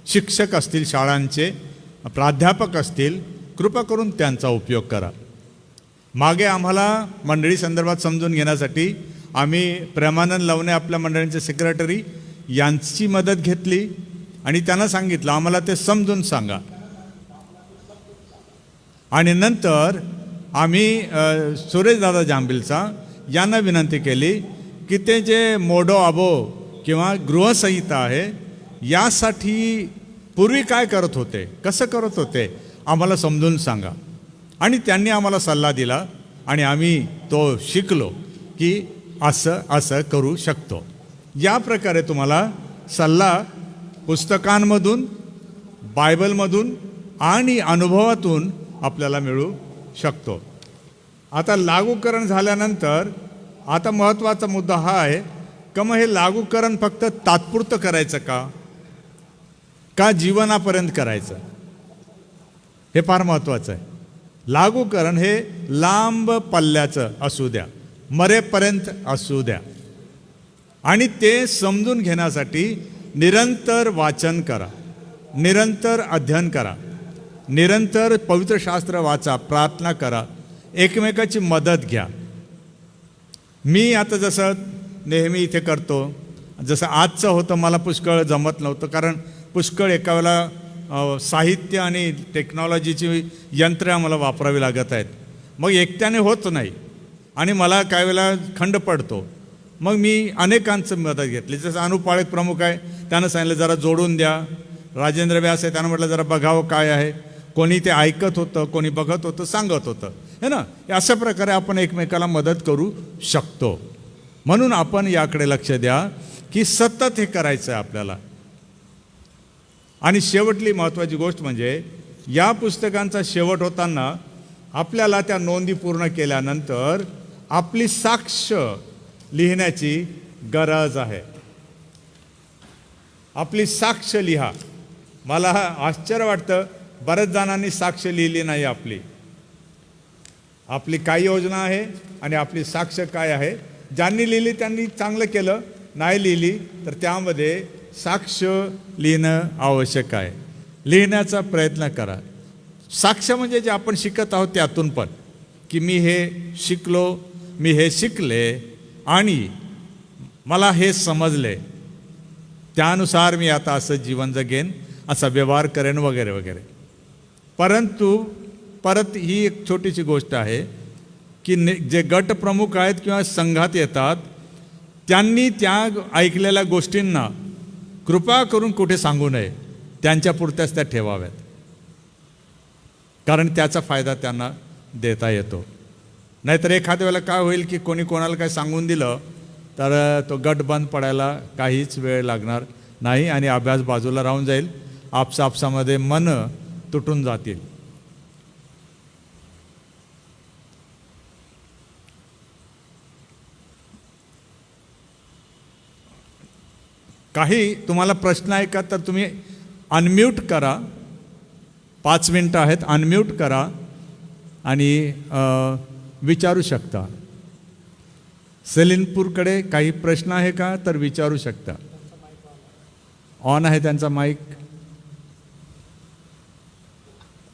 शिक्षक असतील, शाळांचे प्राध्यापक असतील, कृपा करून त्यांचा उपयोग करा. मागे आम्हाला मंडळी संदर्भात समजून घेण्यासाठी आम्ही प्रेमानंद लवणे, आपल्या मंडळींचे सेक्रेटरी, यांची मदत घेतली आणि त्यांना सांगितलं आम्हाला ते समजून सांगा. आणि नंतर आम्ही सुरेशदादा जांबिलचा यांना विनंती केली की ते जे मोडो आबो किंवा गृहसंहिता आहे, यासाठी पूर्वी काय करत होते, कसं करत होते, आम्हाला समजून सांगा. आणि त्यांनी आम्हाला सल्ला दिला आणि आम्ही तो शिकलो की असं असं करू शकतो. या प्रकारे तुम्हाला सल्ला पुस्तकांमधून, बायबलमधून आणि अनुभवातून आपल्याला मिळू शकतो. आता लागूकरण झाल्यानंतर आता महत्त्वाचा मुद्दा हा आहे का मग हे लागूकरण फक्त तात्पुरतं करायचं का जीवनापर्यंत करायचं? हे फार महत्त्वाचं आहे. लागूकरण हे लांब पल्ल्याचं असू द्या, मरेपर्यंत असू द्या, आणि ते समजून घेण्यासाठी निरंतर वाचन करा, निरंतर अध्ययन करा, निरंतर पवित्र शास्त्र वाचा, प्रार्थना करा, एकमेकाची मदत घ्या. मी आता जसं नेहमी इथे करतो, जसं आजचं होतं, मला पुष्कळ जमत नव्हतं, कारण पुष्कळ एका वेळेला साहित्य आणि टेक्नॉलॉजीची यंत्रे आम्हाला वापरावी लागत आहेत. मग एकट्याने होत नाही आणि मला काही वेळेला खंड पडतो. मग मी अनेकांचं मदत घेतली. जसं अनुपाळक प्रमुख आहे, त्यानं सांगितलं जरा जोडून द्या. राजेंद्र व्यास आहे, त्यानं म्हटलं जरा बघावं काय आहे. कोणी ते ऐकत होतं, कोणी बघत होतं, सांगत होतं, है ना. अशा प्रकारे आपण एकमेकाला मदत करू शकतो. म्हणून आपण याकडे लक्ष द्या की सतत हे करायचं आहे आपल्याला. आणि शेवटली महत्त्वाची गोष्ट म्हणजे या पुस्तकांचा शेवट होताना आपल्याला त्या नोंदी पूर्ण केल्यानंतर आपली साक्ष लिहिण्याची गरज आहे. आपली साक्ष लिहा. मला आश्चर्य वाटतं, बऱ्याच जणांनी साक्ष लिहिली नाही आपली. आपली काय योजना आहे आणि आपली साक्ष काय आहे. ज्यांनी लिहिली त्यांनी चांगलं केलं, नाही लिहिली तर त्यामध्ये साक्ष लिहिणं आवश्यक आहे. लिहिण्याचा प्रयत्न करा. साक्ष म्हणजे जे आपण शिकत आहोत त्यातून पण, की मी हे शिकलो, मी हे शिकले आणि मला हे समजले, त्यानुसार मी आता असं जीवन जगेन, असा व्यवहार करेन वगैरे वगैरे. परंतु परत ही एक छोटीशी गोष्ट आहे की जे गट प्रमुख आहेत किंवा संघात येतात त्यांनी त्या ऐकलेल्या गोष्टींना कृपा करून कुठे सांगू नये, त्यांच्यापुरत्याच त्या ठेवाव्यात, कारण त्याचा फायदा त्यांना देता येतो. नाहीतर एखाद्या वेळेला काय होईल की कोणी कोणाला काय सांगून दिलं तर तो गट बंद पडायला काहीच वेळ लागणार नाही आणि अभ्यास बाजूला राहून जाईल. आपसामध्ये मन तुटून जातील. काही तुम्हाला प्रश्न आहे का तर तुम्ही अनम्यूट करा. 5 मिनटं आहेत, अनम्यूट करा आणि विचारू शकता. सेलिनपूरकडे काही प्रश्न आहे का तर विचारू शकता. ऑन आहे त्यांचा माईक.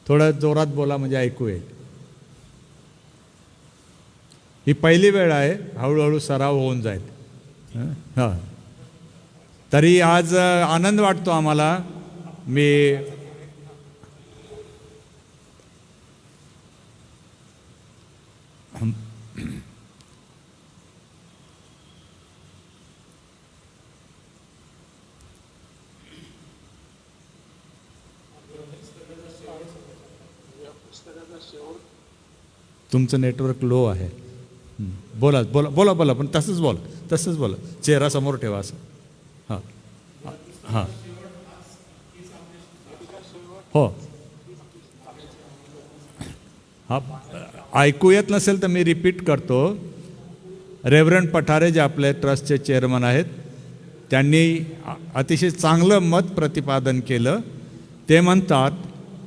थोडं जोरात बोला म्हणजे ऐकू येईल. ही पहिली वेळ आहे, हळूहळू सराव होऊन जाईल. हां, तरी आज आनंद वाटतो आम्हाला. मी तुमचं नेटवर्क लो आहे. बोला बोला बोला बोला पण तसंच बोला. चेहरा समोर ठेवा असं. हां हां हो हां. ऐकू येत नसेल तर मी रिपीट करतो. रेव्हरंड पठारे जे आपले ट्रस्टचे चेअरमन आहेत त्यांनी अतिशय चांगलं मत प्रतिपादन केलं. ते म्हणतात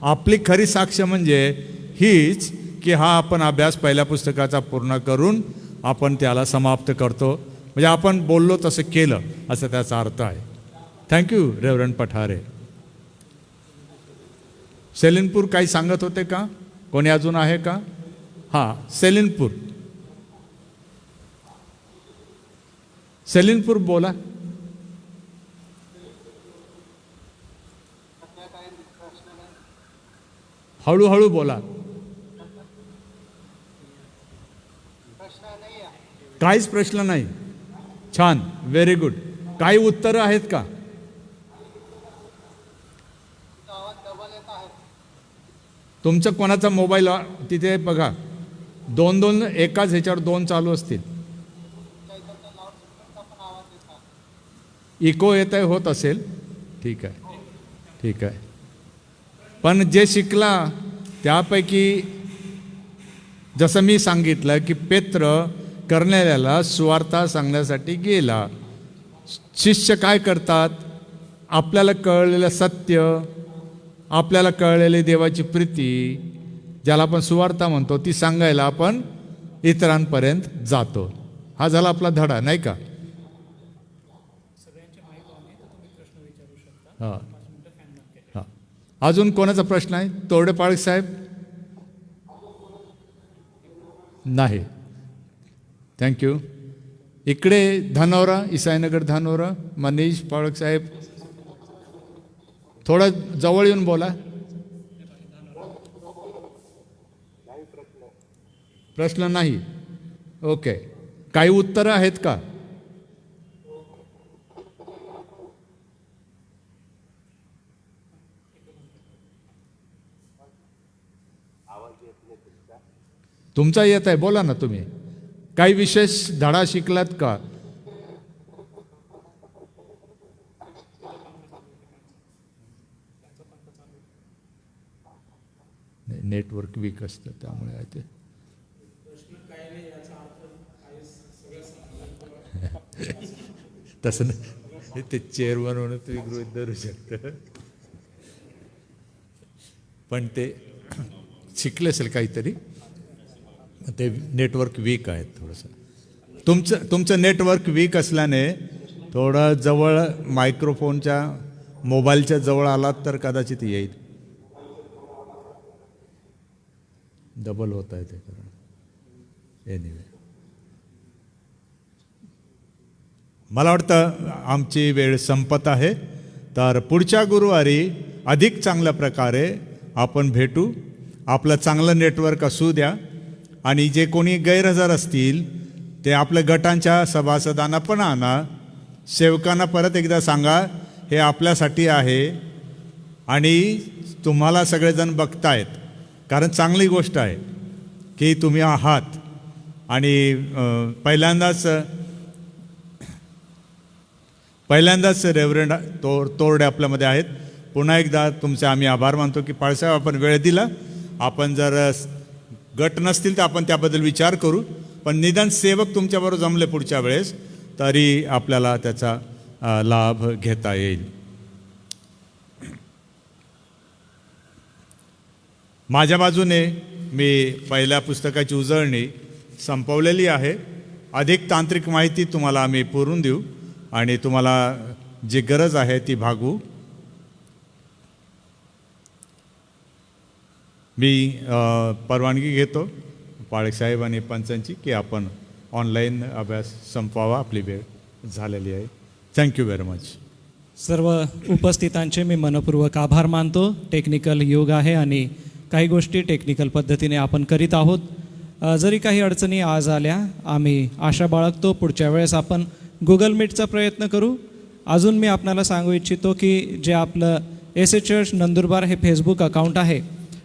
आपली खरी साक्ष म्हणजे हीच की हा आपण अभ्यास पहिल्या पुस्तकाचा पूर्ण करून आपण त्याला समाप्त करतो, म्हणजे आपण बोललो तसं केलं असं त्याचा अर्थ आहे. Thank you reverend Pathare. सेलिनपूर काही सांगत होते का? कोणी अजून आहे का? हां, सेलिनपूर बोला. हळूहळू बोला. काहीच प्रश्न नाही. छान, व्हेरी गुड. काही उत्तरं आहेत का? तुमचं कोणाचा मोबाईल तिथे बघा. 2 एकाच ह्याच्यावर 2 चालू असतील. इको येत आहे, होत असेल. ठीक आहे. पण जे शिकला त्यापैकी जसं मी सांगितलं की पेत्र कर्नेल्याला सुवार्ता सांगण्यासाठी गेला. शिष्य काय करतात? आपल्याला कळलेलं सत्य, आपल्याला कळलेली देवाची प्रीती, ज्याला आपण सुवार्ता म्हणतो, ती सांगायला आपण इतरांपर्यंत जातो. हा झाला आपला धडा, नाही का? हां हां. अजून कोणाचा प्रश्न आहे? तोरडे पाळक साहेब? नाही. थँक्यू. इकडे धानोरा, इसाईनगर धानोरा, मनीष पाळक साहेब थोडं जवळ येऊन बोला. प्रश्न नाही. ओके. काही उत्तरं आहेत का? तुमचा येत आहे, बोला ना तुम्ही. काही विशेष धडा शिकलात का? नेटवर्क वीक असतं त्यामुळे आहे ते. तसं नाही, ते चेअरमन म्हणून तुम्ही गृहीत धरू शकता, पण ते शिकले असेल काहीतरी, ते नेटवर्क वीक आहे थोडंसं. तुमचं नेटवर्क वीक असल्याने थोडं जवळ मायक्रोफोनच्या मोबाईलच्या जवळ आलात तर कदाचित येईल. डबल होत आहे ते कारण एनिवे. मला वाटतं आमची वेळ संपत आहे, तर पुढच्या गुरुवारी अधिक चांगल्या प्रकारे आपण भेटू. आपलं चांगलं नेटवर्क असू द्या, आणि जे कोणी गैरहजर असतील ते आपल्या गटांच्या सभासदांना पण आणा. सेवकांना परत एकदा सांगा हे आपल्यासाठी आहे आणि तुम्हाला सगळेजण बघतायत, कारण चांगली गोष्ट आहे की तुम्ही आहात. आणि पहिल्यांदाच रेव्हरंड तोरडे आपल्यामध्ये आहेत. पुन्हा एकदा तुमचे आम्ही आभार मानतो की पाळसाहेब आपण वेळ दिला. आपण जर गट नसतील तर आपण त्याबद्दल विचार करू, पण निदान सेवक तुमच्याबरोबर जमले पुढच्या वेळेस तरी आपल्याला त्याचा लाभ घेता येईल. माझ्या बाजूने मी पहिल्या पुस्तकाची उजळणी संपवलेली आहे. अधिक तांत्रिक माहिती तुम्हाला आम्ही पुरवून देऊ आणि तुम्हाला जी गरज आहे ती भागवू. मी परवानगी घेतो पाळकसाहेब आणि पंचांची की आपण ऑनलाईन अभ्यास संपवावा. आपली वेळ झालेली आहे. Thank you very much. सर्व उपस्थितांचे मी मनपूर्वक आभार मानतो. टेक्निकल युग आहे आणि काही गोष्टी टेक्निकल पद्धतीने आपण करीत आहोत. जरी काही अडचणी आज आल्या, आम्ही आशा बाळगतो पुढच्या वेळेस आपण गुगल मीटचा प्रयत्न करू. अजून मी आपल्याला सांगू इच्छितो की जे आपलं एस ए चर्च नंदुरबार हे फेसबुक अकाउंट आहे,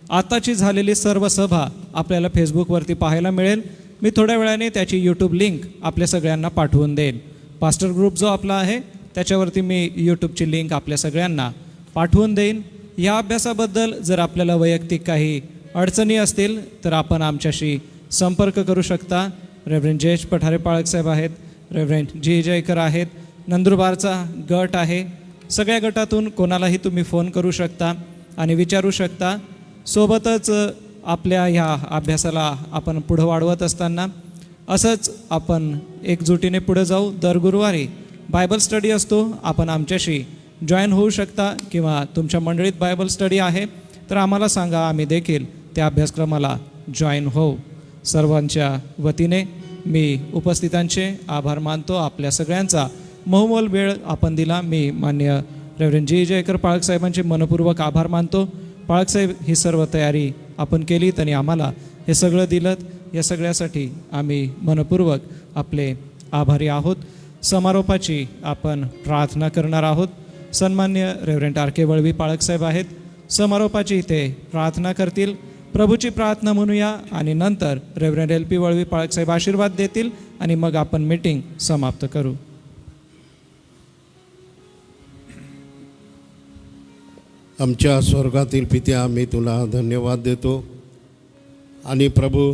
आताची झालेली सर्व सभा आपल्याला फेसबुकवरती पाहायला मिळेल. मी थोड्या वेळाने त्याची यूट्यूब लिंक आपल्या सगळ्यांना पाठवून देईल. पास्टर ग्रुप जो आपला आहे त्याच्यावरती मी यूट्यूबची लिंक आपल्या सगळ्यांना पाठवून देईन. या अभ्यासाबद्दल जर आपल्याला वैयक्तिक काही अडचणी असतील तर आपण आमच्याशी संपर्क करू शकता. रेव्हरेंड जयेश पठारे पाळकसाहेब आहेत, रेव्हरेंड जी जयकर आहेत, नंदुरबारचा गट आहे. सगळ्या गटातून कोणालाही तुम्ही फोन करू शकता आणि विचारू शकता. सोबतच आपल्या ह्या अभ्यासाला आपण पुढं वाढवत असताना असंच आपण एकजुटीने पुढे जाऊ. दर गुरुवारी बायबल स्टडी असतो. आपण आमच्याशी जॉईन होऊ शकता किंवा तुमच्या मंडळीत बायबल स्टडी आहे तर आम्हाला सांगा, आम्ही देखील त्या अभ्यासक्रमाला जॉईन होऊ. सर्वांच्या वतीने मी उपस्थितांचे आभार मानतो. आपल्या सगळ्यांचा बहुमोल वेळ आपण दिला. मी मान्य रेव्हरेंड जी जयकर पाळकसाहेबांचे मनपूर्वक आभार मानतो. पाळकसाहेब, ही सर्व तयारी आपण केली आणि आम्हाला हे सगळं दिलं, या सगळ्यासाठी आम्ही मनपूर्वक आपले आभारी आहोत. समारोपाची आपण प्रार्थना करणार आहोत. सन्मान्य रेव्हरेंड आर के वळवी पाळकसाहेब आहेत, समारोपाची ते प्रार्थना करतील. प्रभूची प्रार्थना म्हणूया आणि नंतर रेव्हरेंड एल पी वळवी पाळकसाहेब आशीर्वाद देतील आणि मग आपण मीटिंग समाप्त करू. आमच्या स्वर्गातील पित्या, आम्ही तुला धन्यवाद देतो. आणि प्रभू,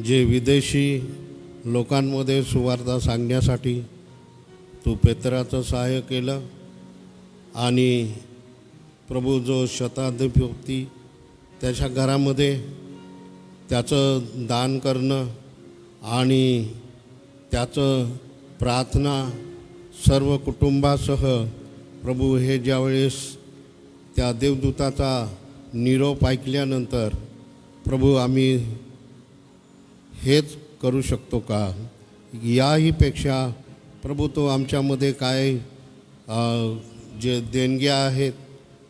जे विदेशी लोकांमध्ये सुवार्ता सांगण्यासाठी तू पेत्राचं सहाय्य केलं आणि प्रभू जो शताधिपती त्याच्या घरामध्ये त्याचं दान करणं आणि त्याचं प्रार्थना सर्व कुटुंबासह प्रभू हे ज्यावेळेस त्या देवदूताचा निरोप ऐकल्यानंतर प्रभू आम्ही हेच करू शकतो का? याहीपेक्षा प्रभू तो आमच्यामध्ये काय जे देणग्या आहेत,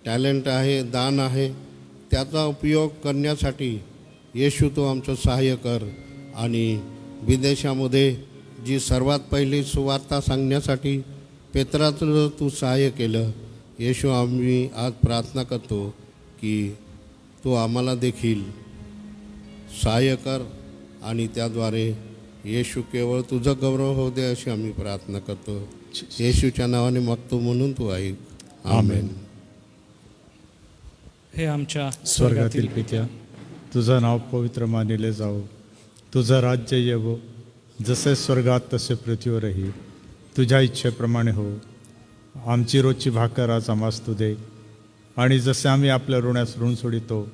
टॅलेंट आहे, दान आहे, त्याचा उपयोग करण्यासाठी येशू तो आमचं सहाय्य कर. आणि विदेशामध्ये जी सर्वात पहिली सुवार्ता सांगण्यासाठी पेत्राचं तू सहाय्य केलं, येशू आम्ही आज प्रार्थना करतो की तू आम्हाला देखील सहाय्य कर आणि त्याद्वारे येशू केवळ तुझं गौरव होऊ दे अशी आम्ही प्रार्थना करतो. येशूच्या नावाने मागतो म्हणून तू ऐक. आमेन. हे आमच्या स्वर्गातील पित्या, तुझं नाव पवित्र मानिले जावो, तुझं राज्य येवो, जसे स्वर्गात तसे पृथ्वीवरही तुझ्या इच्छेप्रमाणे हो. आमची रोजची भाकर आज आम्हास तू दे, आणि जसे आम्ही आपल्या ऋणास ऋण सोडितो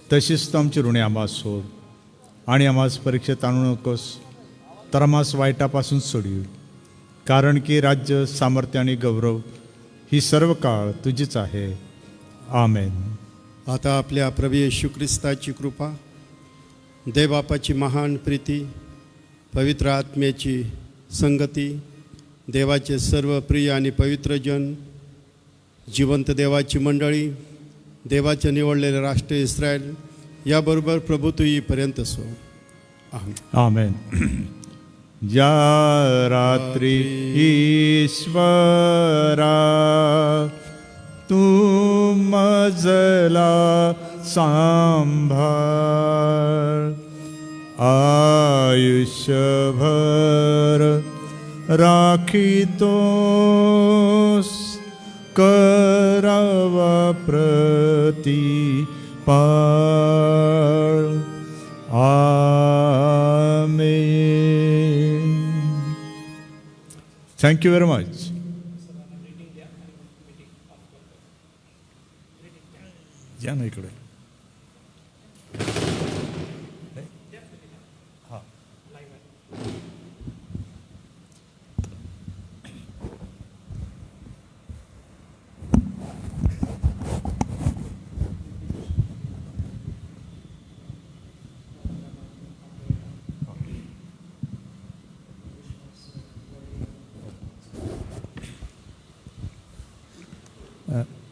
तशीच तू आमची ऋणे आम्हास सोड, आणि आम्हास परीक्षेत आणू नकोस, तर आम्हास वाईटापासून सोडील. कारण की राज्य, सामर्थ्य आणि गौरव ही सर्व काळ तुझीच आहे. आमेन. आता आपल्या प्रभू येशू ख्रिस्ताची कृपा, देवबापाची महान प्रीती, पवित्र आत्म्याची संगती, देवाचे सर्व प्रिय आणि पवित्र जन, जिवंत देवाची मंडळी, देवाचे निवडलेले राष्ट्र इस्रायल याबरोबर प्रभू तू येईपर्यंत सो. आमेन. आमेन. या रात्री ईश्वरा तू मजला सांभाळ, आयुष्यभर राखीतोस करावा प्रतिपाळ. आमेन. Thank you very much. या ना इकडे.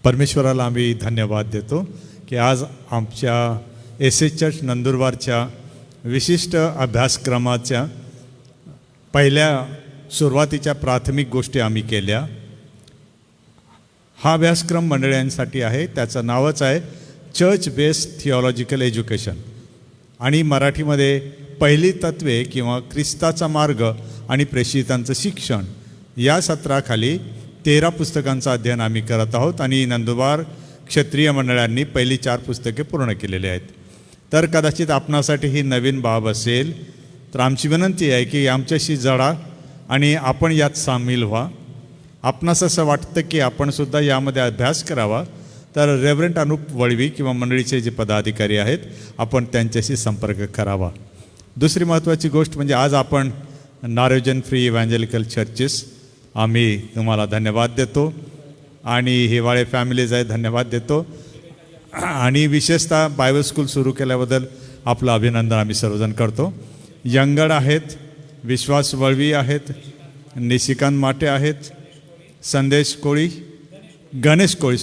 परमेश्वराला आम्ही धन्यवाद देतो की आज आमच्या एस चर्च नंदुरबारच्या विशिष्ट अभ्यासक्रमाच्या पहिल्या सुरुवातीच्या प्राथमिक गोष्टी आम्ही केल्या. हा अभ्यासक्रम मंडळींसाठी आहे. त्याचं नावच आहे चर्च बेस्ड थिओलॉजिकल एज्युकेशन, आणि मराठीमध्ये पहिली तत्वे किंवा ख्रिस्ताचा मार्ग आणि प्रेषितांचं शिक्षण या सत्राखाली 13 पुस्तकांचं अध्ययन आम्ही करत आहोत, आणि नंदुरबार क्षत्रिय मंडळांनी पहिली 4 पुस्तके पूर्ण केलेली आहेत. तर कदाचित आपणासाठी ही नवीन बाब असेल, तर आमची विनंती आहे की आमच्याशी जडा आणि आपण यात सामील व्हा. आपणास असं वाटतं की आपणसुद्धा यामध्ये अभ्यास करावा, तर रेव्हरंट अनुप वळवी किंवा मंडळीचे जे पदाधिकारी आहेत आपण त्यांच्याशी संपर्क करावा. दुसरी महत्त्वाची गोष्ट म्हणजे आज आपण नॉर्वेजियन फ्री इव्हँजेलिकल चर्चेस आम्ही तुम्हाला धन्यवाद देतो, आणि हिवाळे फॅमिलीज आहे धन्यवाद देतो, आणि विशेषतः बायबल स्कूल सुरू केल्याबद्दल आपलं अभिनंदन आम्ही सर्वजण करतो. यंगड आहेत, विश्वास वळवी आहेत, निशिकांत माटे आहेत, संदेश कोळी, गणेश कोळी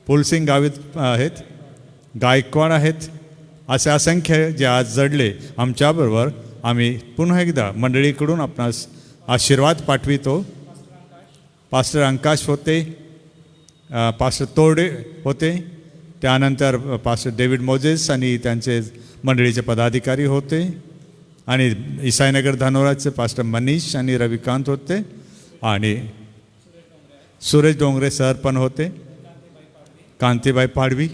फुलसिंग गावित आहेत, गायकवाड आहेत, असे असंख्य जे आज जडले आमच्याबरोबर. आम्ही पुन्हा एकदा मंडळीकडून आपणास आशीर्वाद पाठवितो. पास्टर अंकाश होते, पास्टर तोरडे होते, त्यानंतर पास्टर डेव्हिड मोजेस आणि त्यांचे मंडळीचे पदाधिकारी होते, आणि इसाईनगर धानोराचे पास्टर मनीष आणि रविकांत होते, आणि सुरेश डोंगरे सर पण होते, कांतीबाई पाडवी,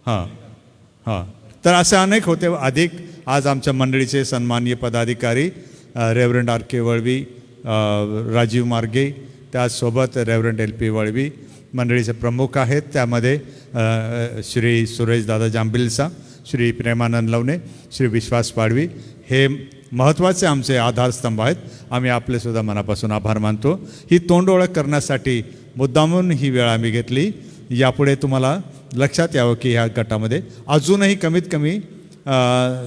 हां. तर असे अनेक होते. अधिक आज आमच्या मंडळीचे सन्माननीय पदाधिकारी रेव्हरंड आर के वळवी, राजीव मार्गे, त्याचसोबत रेव्हरंड एल पी वळवी मंडळीचे प्रमुख आहेत. त्यामध्ये श्री सुरेश दादा जांबिलसा, श्री प्रेमानंद लवणे, श्री विश्वास पाडवी हे महत्त्वाचे आमचे आधारस्तंभ आहेत. आम्ही आपलेसुद्धा मनापासून आभार मानतो. ही तोंडओळख करण्यासाठी मुद्दामून ही वेळ आम्ही घेतली. यापुढे तुम्हाला लक्षात यावं की ह्या गटामध्ये अजूनही कमीत कमी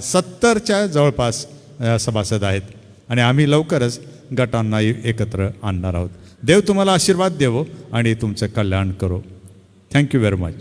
70च्या जवळपास सभासद आहेत, आणि आम्ही लवकरच गटांना एकत्र आणणार आहोत. देव तुम्हाला आशीर्वाद देवो आणि तुमचं कल्याण करो. Thank you very much.